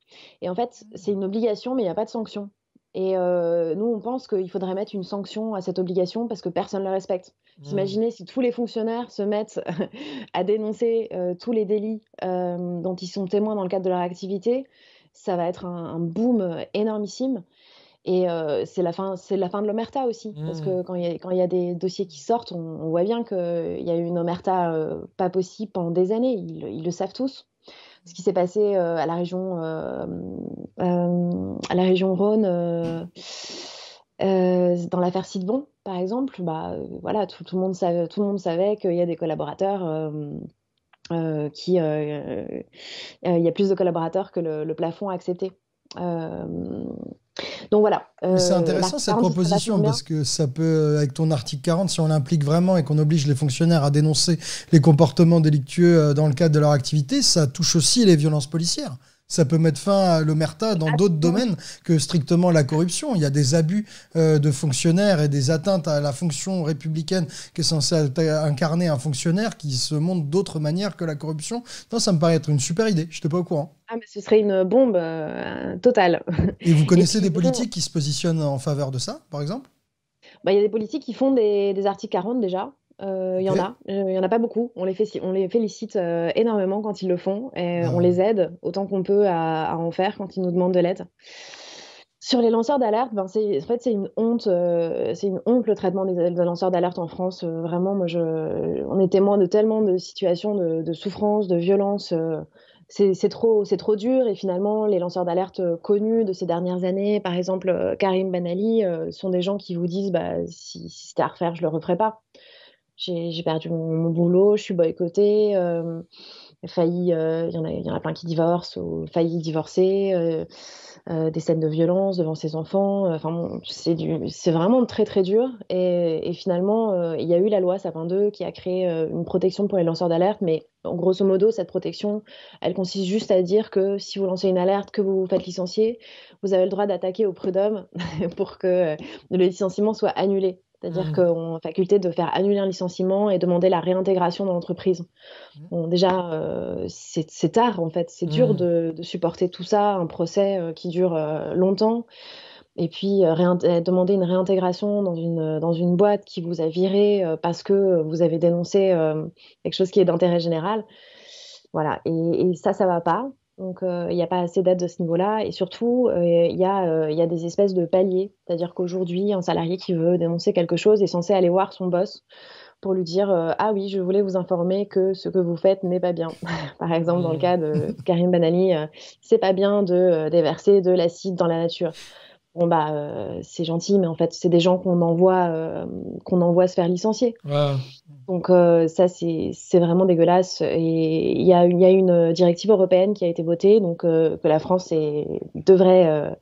Et en fait, c'est une obligation, mais il n'y a pas de sanction. Et nous, on pense qu'il faudrait mettre une sanction à cette obligation parce que personne ne le respecte. Vous imaginez si tous les fonctionnaires se mettent à dénoncer tous les délits dont ils sont témoins dans le cadre de leur activité, ça va être un boom énormissime. Et c'est la fin de l'omerta aussi, parce que quand il y a des dossiers qui sortent, on voit bien qu'il y a eu une omerta pas possible pendant des années. Ils le savent tous. Ce qui s'est passé à la région Rhône, dans l'affaire Sidbon, par exemple, voilà, tout le monde savait qu'il y a des collaborateurs il y a plus de collaborateurs que le plafond accepté. Donc voilà. Mais c'est intéressant cette proposition parce que ça peut, avec ton article 40, si on l'implique vraiment et qu'on oblige les fonctionnaires à dénoncer les comportements délictueux dans le cadre de leur activité, ça touche aussi les violences policières. Ça peut mettre fin à l'omerta dans d'autres domaines que strictement la corruption. Il y a des abus de fonctionnaires et des atteintes à la fonction républicaine qui est censée incarner un fonctionnaire qui se montre d'autres manières que la corruption. Non, ça me paraît être une super idée. Je n'étais pas au courant. Ah, mais ce serait une bombe totale. Et vous connaissez des politiques qui se positionnent en faveur de ça, par exemple? Il y a des politiques qui font des articles 40 déjà. Il y en a pas beaucoup. On les félicite énormément quand ils le font et on les aide autant qu'on peut à en faire quand ils nous demandent de l'aide. Sur les lanceurs d'alerte, c'est une honte. C'est une honte le traitement des lanceurs d'alerte en France. Vraiment, on est témoin de tellement de situations de souffrance, de violence. C'est trop dur et finalement, les lanceurs d'alerte connus de ces dernières années, par exemple Karim Ben Ali, sont des gens qui vous disent si c'était à refaire, je le referais pas. J'ai perdu mon boulot, je suis boycottée, il y en a plein qui divorcent ou failli divorcer, des scènes de violence devant ses enfants. C'est vraiment très très dur. Et finalement, il y a eu la loi Sapin 2 qui a créé une protection pour les lanceurs d'alerte, mais grosso modo, cette protection, elle consiste juste à dire que si vous lancez une alerte, que vous vous faites licencier, vous avez le droit d'attaquer au prud'homme pour que le licenciement soit annulé. C'est-à-dire qu'on a faculté de faire annuler un licenciement et demander la réintégration dans l'entreprise. Bon, déjà, c'est tard, en fait. C'est dur de supporter tout ça, un procès qui dure longtemps. Et puis, demander une réintégration dans une boîte qui vous a viré parce que vous avez dénoncé quelque chose qui est d'intérêt général. Voilà. Et ça va pas. Donc, il n'y a pas assez d'aide de ce niveau-là. Et surtout, il y a des espèces de paliers. C'est-à-dire qu'aujourd'hui, un salarié qui veut dénoncer quelque chose est censé aller voir son boss pour lui dire ah oui, je voulais vous informer que ce que vous faites n'est pas bien. Par exemple, dans le cas de Karim Ben Ali, c'est pas bien de déverser de l'acide dans la nature. Bon, c'est gentil, mais en fait, c'est des gens qu'on envoie se faire licencier. Ouais. Donc, ça, c'est vraiment dégueulasse. Et il y a une directive européenne qui a été votée, donc que la France devrait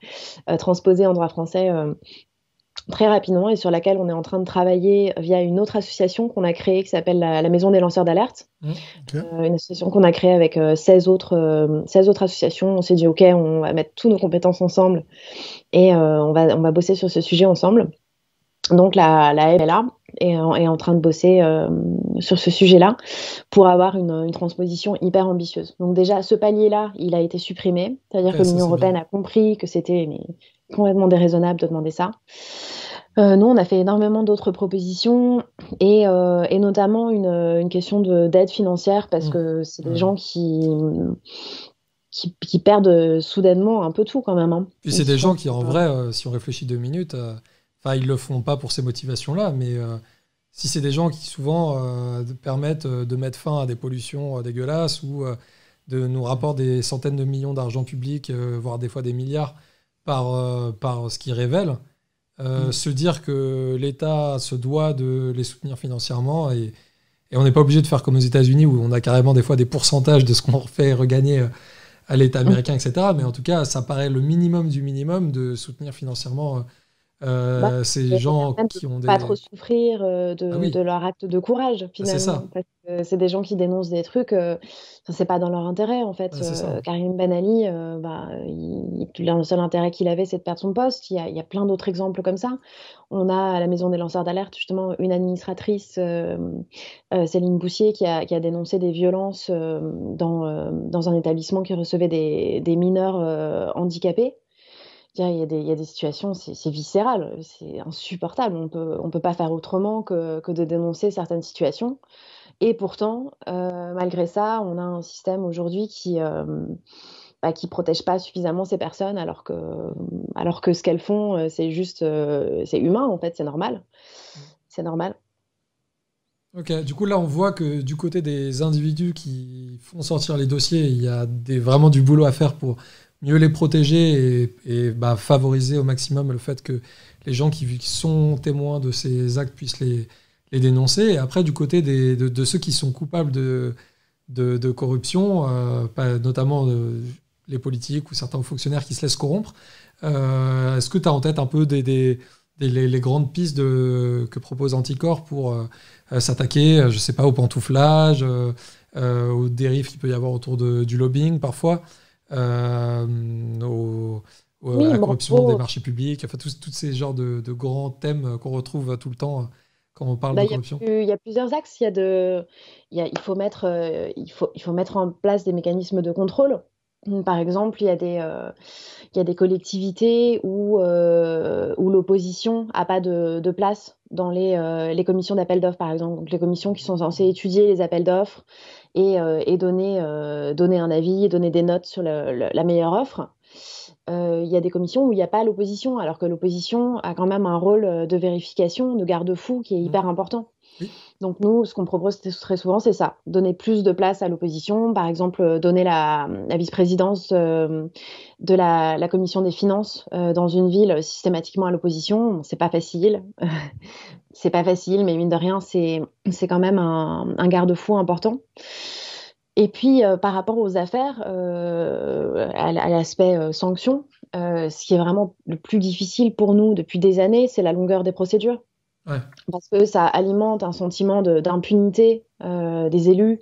transposer en droit français très rapidement et sur laquelle on est en train de travailler via une autre association qu'on a créée qui s'appelle la Maison des lanceurs d'alerte. Une association qu'on a créée avec 16 autres associations. On s'est dit, OK, on va mettre toutes nos compétences ensemble et on va bosser sur ce sujet ensemble. Donc, la MLA est en train de bosser sur ce sujet-là pour avoir une transposition hyper ambitieuse. Donc déjà, ce palier-là, il a été supprimé. C'est-à-dire que l'Union européenne a compris que c'était complètement déraisonnable de demander ça. Nous, on a fait énormément d'autres propositions et notamment une question d'aide financière parce que c'est des gens qui perdent soudainement un peu tout quand même, hein. Puis c'est Ils des gens sont, qui, en vrai, si on réfléchit 2 minutes, enfin, ils le font pas pour ces motivations-là, mais si c'est des gens qui souvent permettent de mettre fin à des pollutions dégueulasses ou de nous rapporter des centaines de millions d'argent public, voire des fois des milliards par ce qu'ils révèlent, se dire que l'État se doit de les soutenir financièrement et on n'est pas obligé de faire comme aux États-Unis où on a carrément des fois des pourcentages de ce qu'on fait regagner à l'État américain, etc. Mais en tout cas, ça paraît le minimum du minimum de soutenir financièrement bah, ces et gens même de qui ont pas des... trop souffrir Ah de oui, leur acte de courage bah, c'est finalement, ça. parce que c'est des gens qui dénoncent des trucs, enfin, c'est pas dans leur intérêt en fait. Bah, c'est ça. Karim Ben Ali, le seul intérêt qu'il avait, c'est de perdre son poste. Il y a plein d'autres exemples comme ça. On a à la Maison des lanceurs d'alerte justement une administratrice, Céline Boussier, qui a dénoncé des violences dans un établissement qui recevait des mineurs handicapés. Il y a des situations, c'est viscéral, c'est insupportable. On peut pas faire autrement que de dénoncer certaines situations. Et pourtant, malgré ça, on a un système aujourd'hui qui protège pas suffisamment ces personnes, alors que ce qu'elles font, c'est juste, c'est humain en fait, c'est normal. C'est normal. Ok, du coup là on voit que du côté des individus qui font sortir les dossiers, il y a vraiment du boulot à faire pour mieux les protéger et favoriser au maximum le fait que les gens qui sont témoins de ces actes puissent les dénoncer. Et après du côté de ceux qui sont coupables de corruption, notamment les politiques ou certains fonctionnaires qui se laissent corrompre, est-ce que tu as en tête un peu les grandes pistes que propose Anticor pour s'attaquer, je sais pas, au pantouflage, aux dérives qu'il peut y avoir autour du lobbying parfois, euh, à Oui, la bon, en corruption des gros, marchés publics, enfin tous ces genres de grands thèmes qu'on retrouve tout le temps quand on parle bah, de il y a corruption. il y a plusieurs axes. Il faut mettre en place des mécanismes de contrôle. Par exemple, il y a des collectivités où l'opposition n'a pas de place dans les commissions d'appel d'offres, par exemple. Donc, les commissions qui sont censées étudier les appels d'offres et donner un avis, et donner des notes sur la meilleure offre. Il y a des commissions où il n'y a pas l'opposition, alors que l'opposition a quand même un rôle de vérification, de garde-fou qui est Mm. hyper important. Oui. Donc nous, ce qu'on propose très souvent, c'est ça, donner plus de place à l'opposition, par exemple donner la vice-présidence de la commission des finances dans une ville systématiquement à l'opposition. Bon, c'est pas facile, c'est pas facile, mais mine de rien, c'est quand même un garde-fou important. Et puis par rapport aux affaires, à l'aspect sanction, ce qui est vraiment le plus difficile pour nous depuis des années, c'est la longueur des procédures Ouais. parce que ça alimente un sentiment d'impunité des élus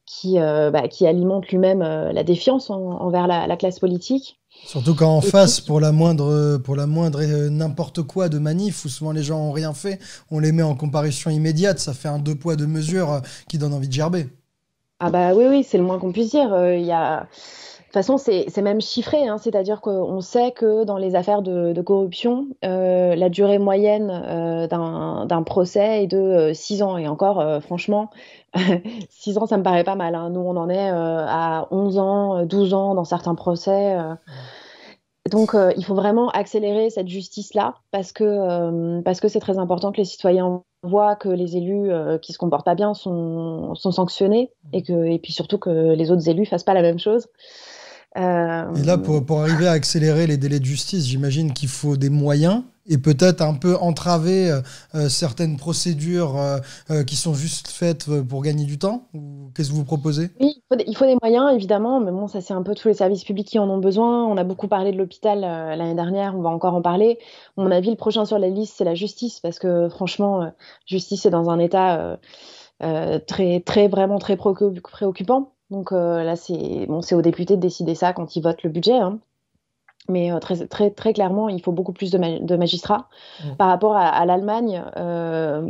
qui alimente lui-même la défiance envers la classe politique. Surtout quand en Et puis, face, pour la moindre n'importe quoi de manif, où souvent les gens ont rien fait, on les met en comparution immédiate. Ça fait un deux poids, deux mesures qui donne envie de gerber. ah bah oui, oui, c'est le moins qu'on puisse dire. De toute façon, c'est même chiffré, hein, c'est-à-dire qu'on sait que dans les affaires de corruption, la durée moyenne d'un procès est de 6 ans. Et encore, franchement, 6 ans, ça me paraît pas mal, hein. Nous, on en est à 11 ans, 12 ans dans certains procès. Donc, il faut vraiment accélérer cette justice-là parce que c'est très important que les citoyens voient que les élus qui se comportent pas bien sont sanctionnés et puis surtout que les autres élus fassent pas la même chose. Et là, Euh, pour arriver à accélérer les délais de justice, j'imagine qu'il faut des moyens et peut-être un peu entraver certaines procédures qui sont juste faites pour gagner du temps. Ou qu'est-ce que vous proposez? oui, il faut des moyens, évidemment, mais bon, ça, c'est un peu tous les services publics qui en ont besoin. On a beaucoup parlé de l'hôpital l'année dernière, on va encore en parler. À mon avis, le prochain sur la liste, c'est la justice, parce que franchement, justice est dans un état très, très, vraiment très préoccupant. Donc là, c'est aux députés de décider ça quand ils votent le budget, hein. Mais très, très, très clairement, il faut beaucoup plus de magistrats. Mm. Par rapport à l'Allemagne,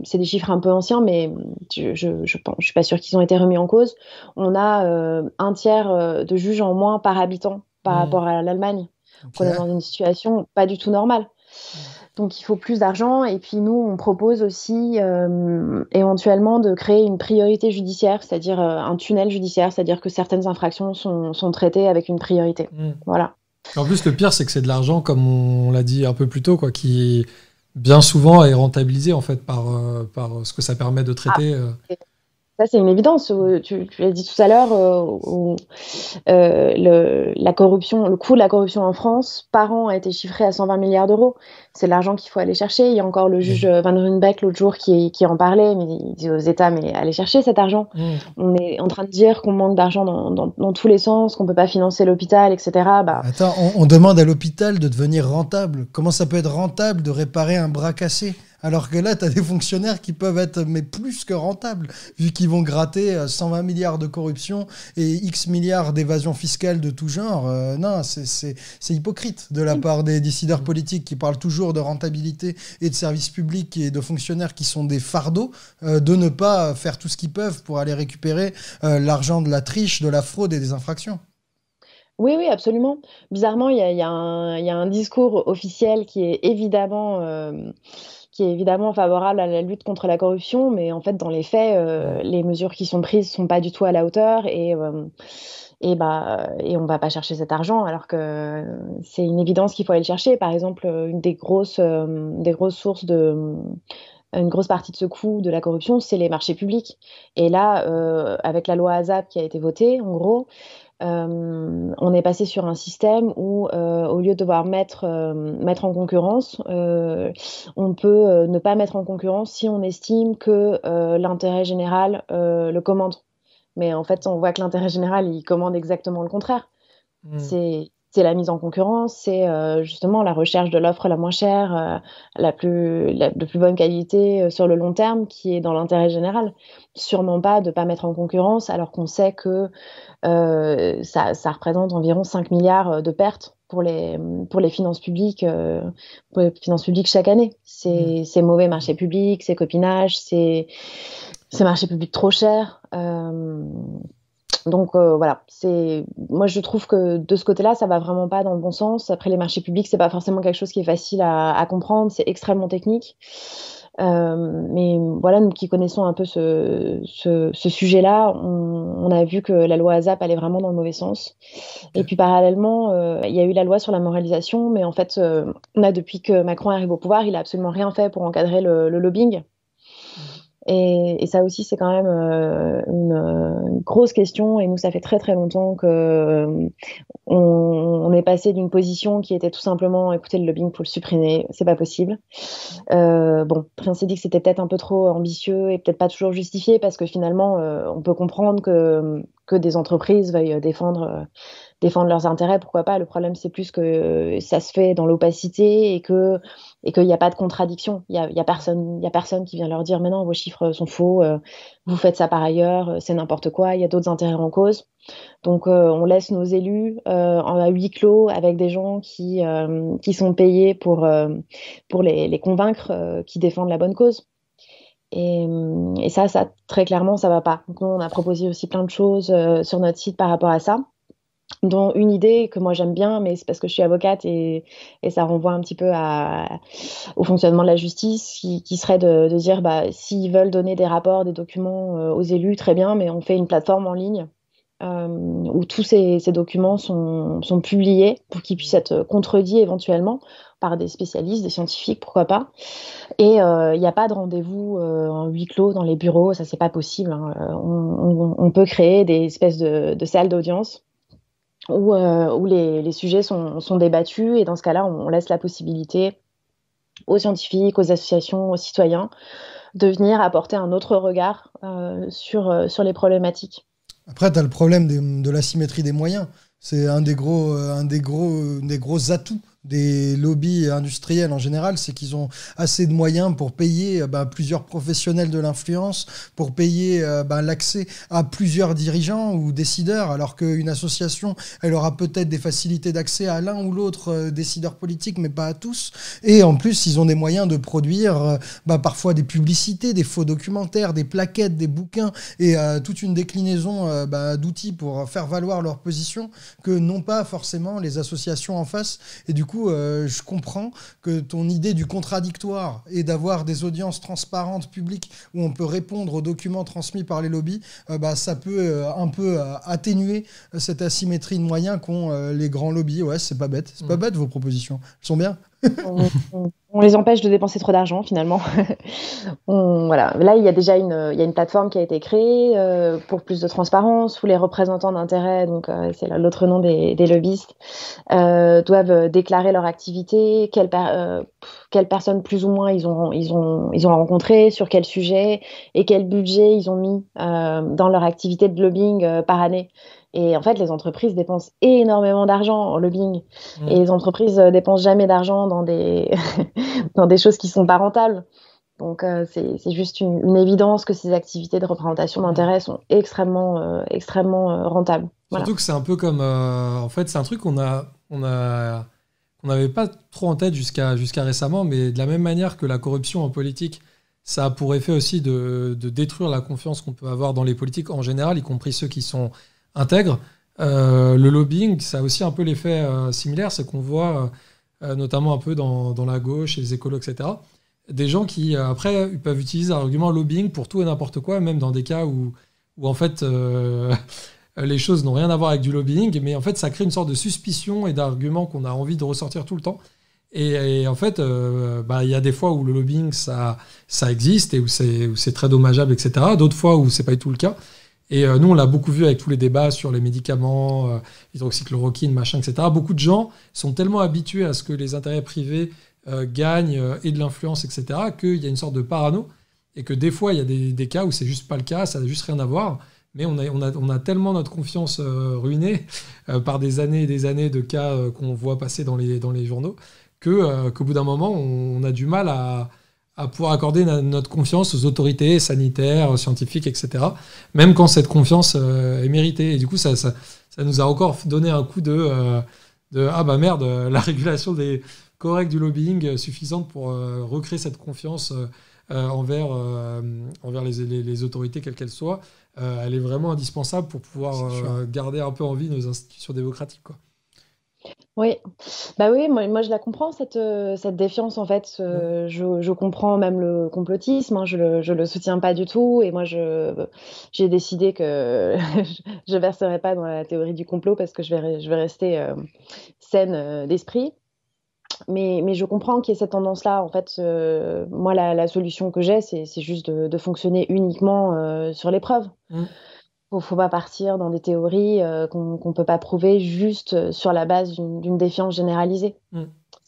c'est des chiffres un peu anciens, mais je suis pas sûre qu'ils ont été remis en cause. On a un tiers de juges en moins par habitant par Mm. rapport à l'Allemagne. Ok. On est dans une situation pas du tout normale. Donc il faut plus d'argent. Et puis nous, on propose aussi éventuellement de créer une priorité judiciaire, c'est-à-dire un tunnel judiciaire, c'est-à-dire que certaines infractions sont traitées avec une priorité. Voilà. En plus, le pire, c'est que c'est de l'argent, comme on l'a dit un peu plus tôt, quoi, qui bien souvent est rentabilisé en fait par ce que ça permet de traiter. Ça, c'est une évidence. Tu l'as dit tout à l'heure, la corruption, le coût de la corruption en France, par an, a été chiffré à 120 milliards d'euros. C'est l'argent qu'il faut aller chercher. Il y a encore le juge Van Ruynbeck l'autre jour qui en parlait, mais il dit aux États, mais allez chercher cet argent. On est en train de dire qu'on manque d'argent dans tous les sens, qu'on peut pas financer l'hôpital, etc. Bah... Attends, on demande à l'hôpital de devenir rentable. Comment ça peut être rentable de réparer un bras cassé ? Alors que là, tu as des fonctionnaires qui peuvent être mais plus que rentables, vu qu'ils vont gratter 120 milliards de corruption et X milliards d'évasion fiscale de tout genre. Non, c'est hypocrite de la part des décideurs politiques qui parlent toujours de rentabilité et de services publics et de fonctionnaires qui sont des fardeaux, de ne pas faire tout ce qu'ils peuvent pour aller récupérer l'argent de la triche, de la fraude et des infractions. Oui, oui, absolument. Bizarrement, il y a un discours officiel qui est évidemment favorable à la lutte contre la corruption, mais en fait, dans les faits, les mesures qui sont prises sont pas du tout à la hauteur et on va pas chercher cet argent alors que c'est une évidence qu'il faut aller le chercher. Par exemple, une des grosses sources une grosse partie de ce coût de la corruption, c'est les marchés publics. Et là, avec la loi ASAP qui a été votée, en gros, on est passé sur un système où, au lieu de devoir mettre en concurrence, on peut ne pas mettre en concurrence si on estime que l'intérêt général le commande. Mais en fait, on voit que l'intérêt général, il commande exactement le contraire. C'est la mise en concurrence, c'est justement la recherche de l'offre la moins chère, de plus bonne qualité sur le long terme qui est dans l'intérêt général. Sûrement pas de ne pas mettre en concurrence alors qu'on sait que ça représente environ 5 milliards de pertes pour les finances publiques, chaque année. C'est mauvais marché public, c'est copinage, c'est marché public trop cher. Donc voilà, moi je trouve que de ce côté-là, ça va vraiment pas dans le bon sens. Après, les marchés publics, c'est pas forcément quelque chose qui est facile à comprendre, c'est extrêmement technique. Mais voilà, nous qui connaissons un peu ce sujet-là, on a vu que la loi ASAP allait vraiment dans le mauvais sens. Et puis parallèlement, il y a eu la loi sur la moralisation, mais en fait, depuis que Macron arrive au pouvoir, il a absolument rien fait pour encadrer le lobbying. Et ça aussi, c'est quand même une grosse question. Et nous, ça fait très très longtemps que on est passé d'une position qui était tout simplement, écoutez, le lobbying, faut le supprimer, c'est pas possible. Bon, après, on s'est dit que c'était peut-être un peu trop ambitieux et peut-être pas toujours justifié parce que finalement, on peut comprendre que des entreprises veuillent défendre leurs intérêts, pourquoi pas. Le problème, c'est plus que ça se fait dans l'opacité et qu'il n'y a pas de contradiction. Il y a personne qui vient leur dire, mais non, vos chiffres sont faux, vous faites ça par ailleurs, c'est n'importe quoi, il y a d'autres intérêts en cause. Donc, on laisse nos élus à huis clos avec des gens qui sont payés pour les convaincre qui défendent la bonne cause. Et ça, très clairement, ça va pas. Donc, nous, on a proposé aussi plein de choses sur notre site par rapport à ça, dont une idée que moi j'aime bien, mais c'est parce que je suis avocate et ça renvoie un petit peu au fonctionnement de la justice, qui serait de dire, s'ils veulent donner des rapports, des documents aux élus, très bien, mais on fait une plateforme en ligne où tous ces documents sont publiés pour qu'ils puissent être contredits éventuellement par des spécialistes, des scientifiques, pourquoi pas. Et il n'y a pas de rendez-vous en huis clos dans les bureaux, ça c'est pas possible. Hein. On peut créer des espèces de salles d'audience où les sujets sont débattus, et dans ce cas-là, on laisse la possibilité aux scientifiques, aux associations, aux citoyens de venir apporter un autre regard sur les problématiques. Après, tu as le problème de l'asymétrie des moyens. C'est un des gros atouts des lobbies industriels en général, c'est qu'ils ont assez de moyens pour payer plusieurs professionnels de l'influence, pour payer l'accès à plusieurs dirigeants ou décideurs, alors qu'une association, elle aura peut-être des facilités d'accès à l'un ou l'autre décideur politique, mais pas à tous. Et en plus, ils ont des moyens de produire parfois des publicités, des faux documentaires, des plaquettes, des bouquins, et toute une déclinaison d'outils pour faire valoir leur position que n'ont pas forcément les associations en face. Et du coup, coup, je comprends que ton idée du contradictoire et d'avoir des audiences transparentes, publiques, où on peut répondre aux documents transmis par les lobbies, ça peut un peu atténuer cette asymétrie de moyens qu'ont les grands lobbies. Ouais, c'est pas bête. C'est pas bête, vos propositions. Elles sont bien. On les empêche de dépenser trop d'argent finalement. Voilà. Là, il y a une plateforme qui a été créée pour plus de transparence où les représentants d'intérêts, donc c'est l'autre nom des lobbyistes, doivent déclarer leur activité, quelles personnes plus ou moins ils ont rencontré, sur quel sujet et quel budget ils ont mis dans leur activité de lobbying par année. Et en fait, les entreprises dépensent énormément d'argent en lobbying. Et les entreprises dépensent jamais d'argent dans des dans des choses qui sont pas rentables. Donc c'est juste une évidence que ces activités de représentation d'intérêt sont extrêmement rentables. Voilà. Surtout que c'est un peu comme... en fait, c'est un truc qu'on n'avait pas trop en tête jusqu'à récemment, mais de la même manière que la corruption en politique, ça a pour effet aussi de détruire la confiance qu'on peut avoir dans les politiques en général, y compris ceux qui sont intègres. Le lobbying, ça a aussi un peu l'effet similaire, c'est qu'on voit, notamment un peu dans la gauche, les écolos, etc., des gens qui, après, peuvent utiliser l'argument lobbying pour tout et n'importe quoi, même dans des cas où en fait, les choses n'ont rien à voir avec du lobbying, mais en fait, ça crée une sorte de suspicion et d'arguments qu'on a envie de ressortir tout le temps. Et en fait, il y a des fois où le lobbying, ça existe et où c'est très dommageable, etc. D'autres fois où c'est pas du tout le cas. Et nous, on l'a beaucoup vu avec tous les débats sur les médicaments, l'hydroxychloroquine, machin, etc. Beaucoup de gens sont tellement habitués à ce que les intérêts privés gagnent et de l'influence, etc., qu'il y a une sorte de parano et que des fois, il y a des cas où c'est juste pas le cas, ça n'a juste rien à voir. Mais on a tellement notre confiance ruinée par des années et des années de cas qu'on voit passer dans les journaux qu'au bout d'un moment, on a du mal à pouvoir accorder notre confiance aux autorités sanitaires, scientifiques, etc., même quand cette confiance est méritée. Et du coup, ça nous a encore donné un coup de ah bah merde, la régulation correcte du lobbying suffisante pour recréer cette confiance envers les autorités, quelles qu'elles soient. Elle est vraiment indispensable pour pouvoir garder un peu en vie nos institutions démocratiques, quoi. Oui, oui, moi je la comprends cette défiance en fait. Je comprends même le complotisme, hein, je le soutiens pas du tout et moi j'ai décidé que je verserai pas dans la théorie du complot parce que je vais rester saine d'esprit. Mais je comprends qu'il y ait cette tendance-là. En fait, moi la solution que j'ai, c'est juste de fonctionner uniquement sur les preuves. Faut pas partir dans des théories qu'on peut pas prouver juste sur la base d'une défiance généralisée.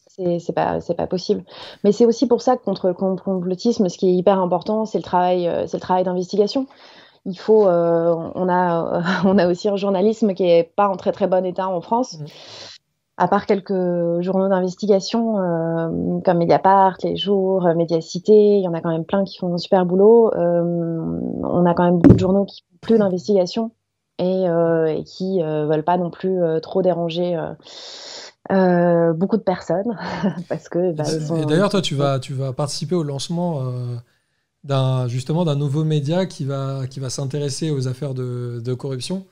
C'est pas possible. Mais c'est aussi pour ça que contre le complotisme, ce qui est hyper important, c'est le travail d'investigation. Il faut, on a aussi un journalisme qui est pas en très très bon état en France. À part quelques journaux d'investigation comme Mediapart, Les Jours, Médiacité, il y en a quand même plein qui font un super boulot. On a quand même beaucoup de journaux qui font plus d'investigation et qui veulent pas non plus trop déranger beaucoup de personnes parce que et d'ailleurs, toi, tu vas participer au lancement d'un nouveau média qui va s'intéresser aux affaires de corruption.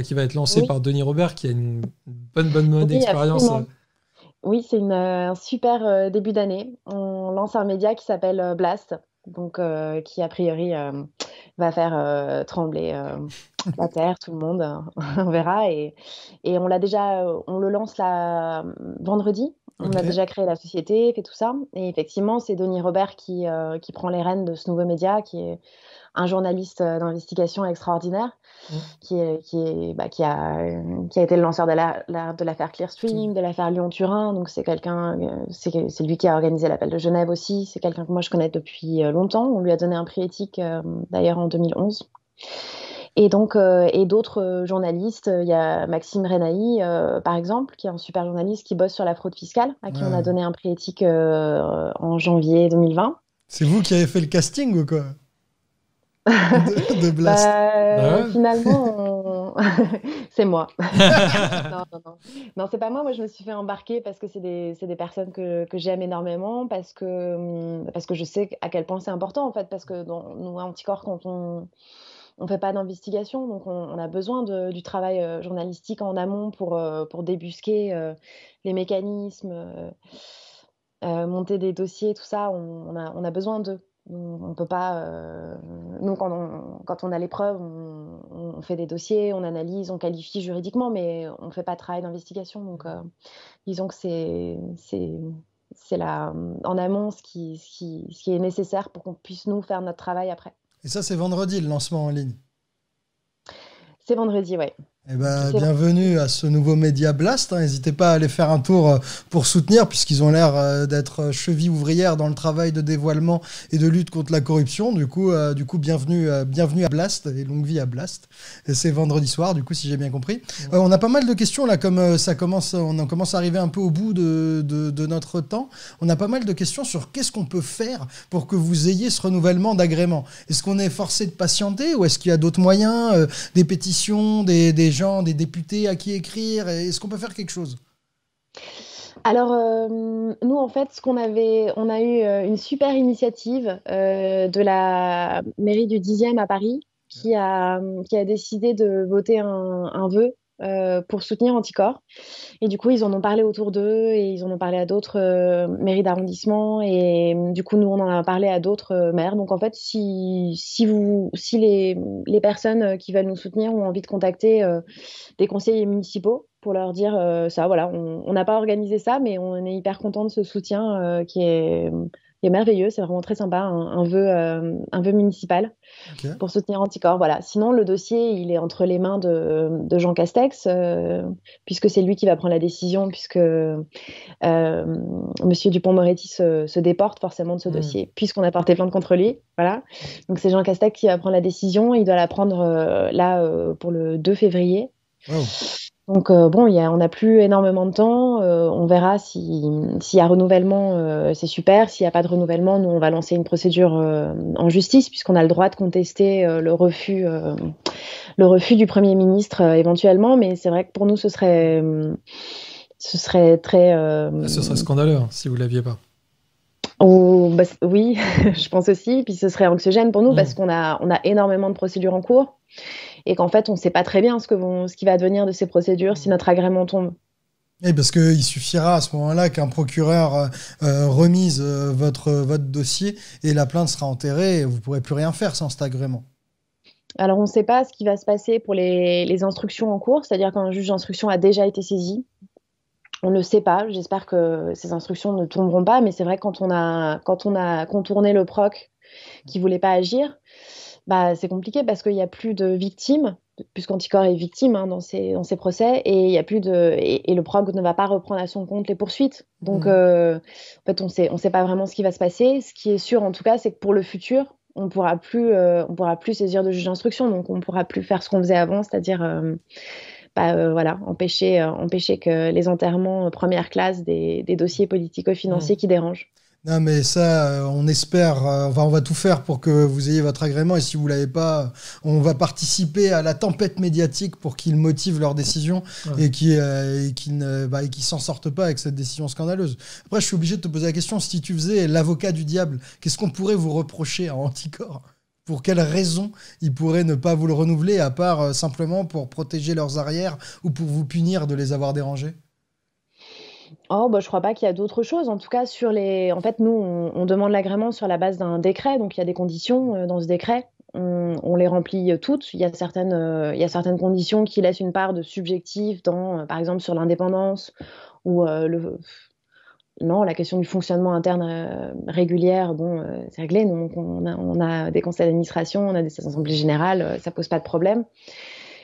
Qui va être lancé par Denis Robert, qui a une bonne expérience. Absolument. Oui, c'est un super début d'année. On lance un média qui s'appelle Blast, donc qui a priori va faire trembler la terre, tout le monde, on verra. Et on le lance vendredi. On a déjà créé la société, fait tout ça. Et effectivement, c'est Denis Robert qui prend les rênes de ce nouveau média, qui est un journaliste d'investigation extraordinaire, qui a été le lanceur de l'affaire Clearstream, de l'affaire Lyon-Turin. Donc c'est lui qui a organisé l'appel de Genève aussi. C'est quelqu'un que moi je connais depuis longtemps. On lui a donné un prix éthique d'ailleurs en 2011. Et donc, et d'autres journalistes, il y a Maxime Renaï, par exemple, qui est un super journaliste qui bosse sur la fraude fiscale, à qui on a donné un prix éthique en janvier 2020. C'est vous qui avez fait le casting ou quoi de Blast? Finalement, c'est moi. Non, c'est pas moi. Moi, je me suis fait embarquer parce que c'est des personnes que j'aime énormément, parce que je sais à quel point c'est important, en fait, parce que dans nous, Anticor, on fait pas d'investigation, donc on a besoin du travail journalistique en amont pour débusquer les mécanismes, monter des dossiers, tout ça. On a besoin d'eux. On peut pas. Nous, quand on a les preuves, on fait des dossiers, on analyse, on qualifie juridiquement, mais on fait pas de travail d'investigation. Donc, disons que c'est là, en amont ce qui est nécessaire pour qu'on puisse nous faire notre travail après. Et ça, c'est vendredi, le lancement en ligne. C'est vendredi, ouais. Eh ben, bienvenue à ce nouveau Média Blast. N'hésitez pas à aller faire un tour pour soutenir, puisqu'ils ont l'air d'être cheville ouvrière dans le travail de dévoilement et de lutte contre la corruption. Du coup, bienvenue à Blast et longue vie à Blast. Et c'est vendredi soir, du coup, si j'ai bien compris. On a pas mal de questions là, comme on commence à arriver un peu au bout de notre temps. On a pas mal de questions sur qu'est-ce qu'on peut faire pour que vous ayez ce renouvellement d'agrément. Est-ce qu'on est forcé de patienter ou est-ce qu'il y a d'autres moyens, des pétitions, des gens, des députés à qui écrire? Est-ce qu'on peut faire quelque chose? Alors, nous, en fait, on a eu une super initiative de la mairie du 10e à Paris qui a décidé de voter un vœu pour soutenir Anticor. Et du coup, ils en ont parlé autour d'eux et ils en ont parlé à d'autres mairies d'arrondissement. Et du coup, nous, on en a parlé à d'autres maires. Donc, en fait, si les personnes qui veulent nous soutenir ont envie de contacter des conseillers municipaux pour leur dire ça, voilà, on n'a pas organisé ça, mais on est hyper content de ce soutien qui est merveilleux. C'est vraiment très sympa, un vœu municipal pour soutenir Anticor. Voilà. Sinon, le dossier, il est entre les mains de Jean Castex, puisque c'est lui qui va prendre la décision, puisque Monsieur Dupond-Moretti se déporte forcément de ce dossier, puisqu'on a porté plainte contre lui. Voilà. Donc, c'est Jean Castex qui va prendre la décision. Il doit la prendre pour le 2 février. Wow. Donc bon, on n'a plus énormément de temps. On verra s'il y a renouvellement, c'est super. S'il n'y a pas de renouvellement, nous, on va lancer une procédure en justice, puisqu'on a le droit de contester le refus du Premier ministre éventuellement. Mais c'est vrai que pour nous, ce serait très... Ce serait scandaleux si vous ne l'aviez pas. Oui, je pense aussi. Puis ce serait anxiogène pour nous parce qu'on a énormément de procédures en cours. Et qu'en fait, on ne sait pas très bien ce qui va advenir de ces procédures si notre agrément tombe. Et parce qu'il suffira à ce moment-là qu'un procureur remise votre dossier et la plainte sera enterrée et vous ne pourrez plus rien faire sans cet agrément. Alors, on ne sait pas ce qui va se passer pour les instructions en cours, c'est-à-dire qu'un juge d'instruction a déjà été saisi. On ne sait pas. J'espère que ces instructions ne tomberont pas, mais c'est vrai que quand on a contourné le proc qui ne voulait pas agir, c'est compliqué parce qu'il n'y a plus de victimes, puisqu'Anticor est victime dans ces procès, et il y a plus et le proc ne va pas reprendre à son compte les poursuites. Donc, en fait, on sait pas vraiment ce qui va se passer. Ce qui est sûr, en tout cas, c'est que pour le futur, on pourra plus saisir de juge d'instruction, donc on pourra plus faire ce qu'on faisait avant, c'est-à-dire voilà, empêcher que les enterrements première classe des dossiers politico-financiers qui dérangent. Non, mais ça, on espère, on va tout faire pour que vous ayez votre agrément. Et si vous ne l'avez pas, on va participer à la tempête médiatique pour qu'ils motivent leurs décisions et qu'ils ne s'en sortent pas avec cette décision scandaleuse. Après, je suis obligé de te poser la question, si tu faisais l'avocat du diable, qu'est-ce qu'on pourrait vous reprocher à Anticor ? Pour quelles raisons ils pourraient ne pas vous le renouveler, à part simplement pour protéger leurs arrières ou pour vous punir de les avoir dérangés ? Je crois pas qu'il y a d'autres choses. En tout cas, en fait, nous, on demande l'agrément sur la base d'un décret. Donc, il y a des conditions dans ce décret. On les remplit toutes. Il y a certaines conditions qui laissent une part de subjectif par exemple, sur l'indépendance ou la question du fonctionnement interne régulière. C'est réglé. Donc, on a des conseils d'administration, on a des assemblées générales. Ça pose pas de problème.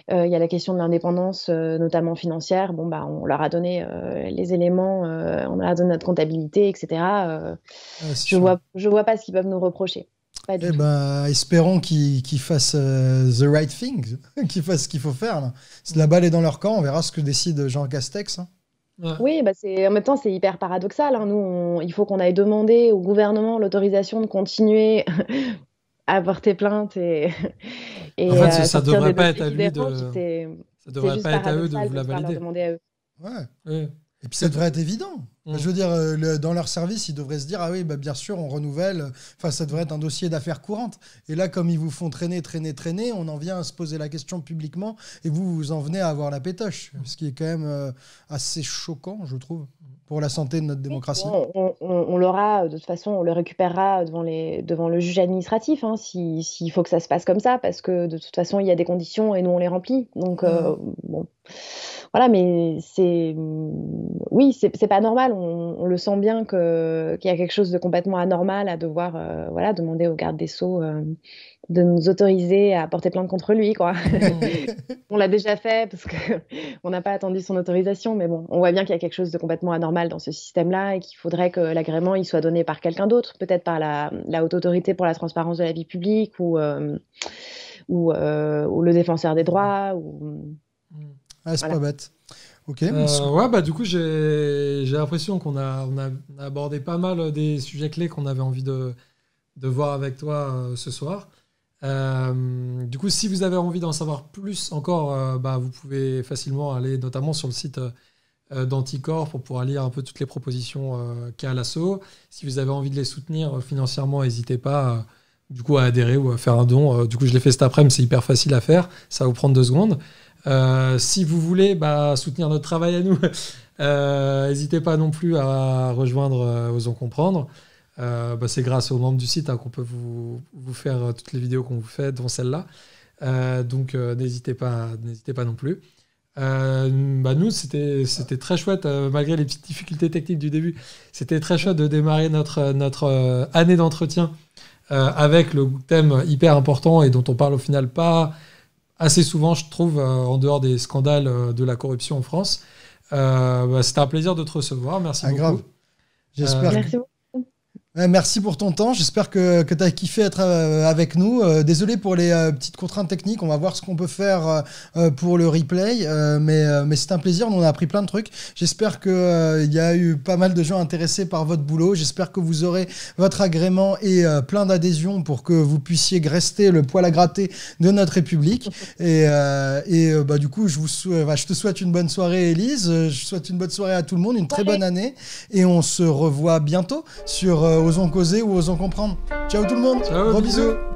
Il y a la question de l'indépendance, notamment financière. On leur a donné les éléments, on leur a donné notre comptabilité, etc. Je vois pas ce qu'ils peuvent nous reprocher. Espérons qu'ils fassent the right thing, qu'ils fassent ce qu'il faut faire. Là. La balle est dans leur camp, on verra ce que décide Jean Castex. Ouais. Oui, en même temps, c'est hyper paradoxal. Nous, il faut qu'on aille demander au gouvernement l'autorisation de continuer à porter plainte en fait, ça devrait pas être à lui ça devrait pas être à eux de vous la valider. Ouais. Et puis ça devrait être évident. Je veux dire, dans leur service, ils devraient se dire, ah oui, bah, bien sûr, on renouvelle. Enfin, ça devrait être un dossier d'affaires courantes. Et là, comme ils vous font traîner, on en vient à se poser la question publiquement et vous en venez à avoir la pétoche. Ce qui est quand même assez choquant, je trouve, pour la santé de notre démocratie. On l'aura, de toute façon, on le récupérera devant le juge administratif, hein, s'il faut que ça se passe comme ça, parce que de toute façon, il y a des conditions et nous, on les remplit. Donc, bon. Voilà, mais oui, c'est pas normal. On le sent bien qu'il y a quelque chose de complètement anormal à devoir demander au garde des Sceaux de nous autoriser à porter plainte contre lui, quoi. On l'a déjà fait parce qu'on n'a pas attendu son autorisation, mais bon, on voit bien qu'il y a quelque chose de complètement anormal dans ce système-là et qu'il faudrait que l'agrément il soit donné par quelqu'un d'autre, peut-être par la Haute Autorité pour la transparence de la vie publique ou le défenseur des droits. C'est pas bête. Ok. Ouais, bah du coup, j'ai l'impression qu'on a abordé pas mal des sujets clés qu'on avait envie de voir avec toi ce soir. Du coup, si vous avez envie d'en savoir plus encore, vous pouvez facilement aller notamment sur le site d'Anticor pour pouvoir lire un peu toutes les propositions qu'a l'ASSO. Si vous avez envie de les soutenir financièrement, n'hésitez pas du coup à adhérer ou à faire un don. Du coup, je l'ai fait cet après-midi, c'est hyper facile à faire. Ça va vous prendre 2 secondes. Si vous voulez soutenir notre travail à nous, n'hésitez pas non plus à rejoindre Osons Comprendre. C'est grâce aux membres du site qu'on peut vous faire toutes les vidéos qu'on vous fait, dont celle-là. Donc n'hésitez pas non plus. Nous, c'était très chouette, malgré les petites difficultés techniques du début. C'était très chouette de démarrer notre année d'entretien avec le thème hyper important et dont on parle au final pas assez souvent, je trouve, en dehors des scandales de la corruption en France. C'était un plaisir de te recevoir. Merci beaucoup. Grave. J'espère. Merci beaucoup. Merci pour ton temps. J'espère que tu as kiffé être avec nous. Désolé pour les petites contraintes techniques. On va voir ce qu'on peut faire pour le replay. Mais c'est un plaisir. On a appris plein de trucs. J'espère qu'il y a eu pas mal de gens intéressés par votre boulot. J'espère que vous aurez votre agrément et plein d'adhésions pour que vous puissiez rester le poil à gratter de notre République. Et du coup, je te souhaite une bonne soirée, Élise. Je souhaite une bonne soirée à tout le monde, une très bonne année. Et on se revoit bientôt sur Osons Causer ou Osons Comprendre. Ciao tout le monde. Ciao, gros bisous.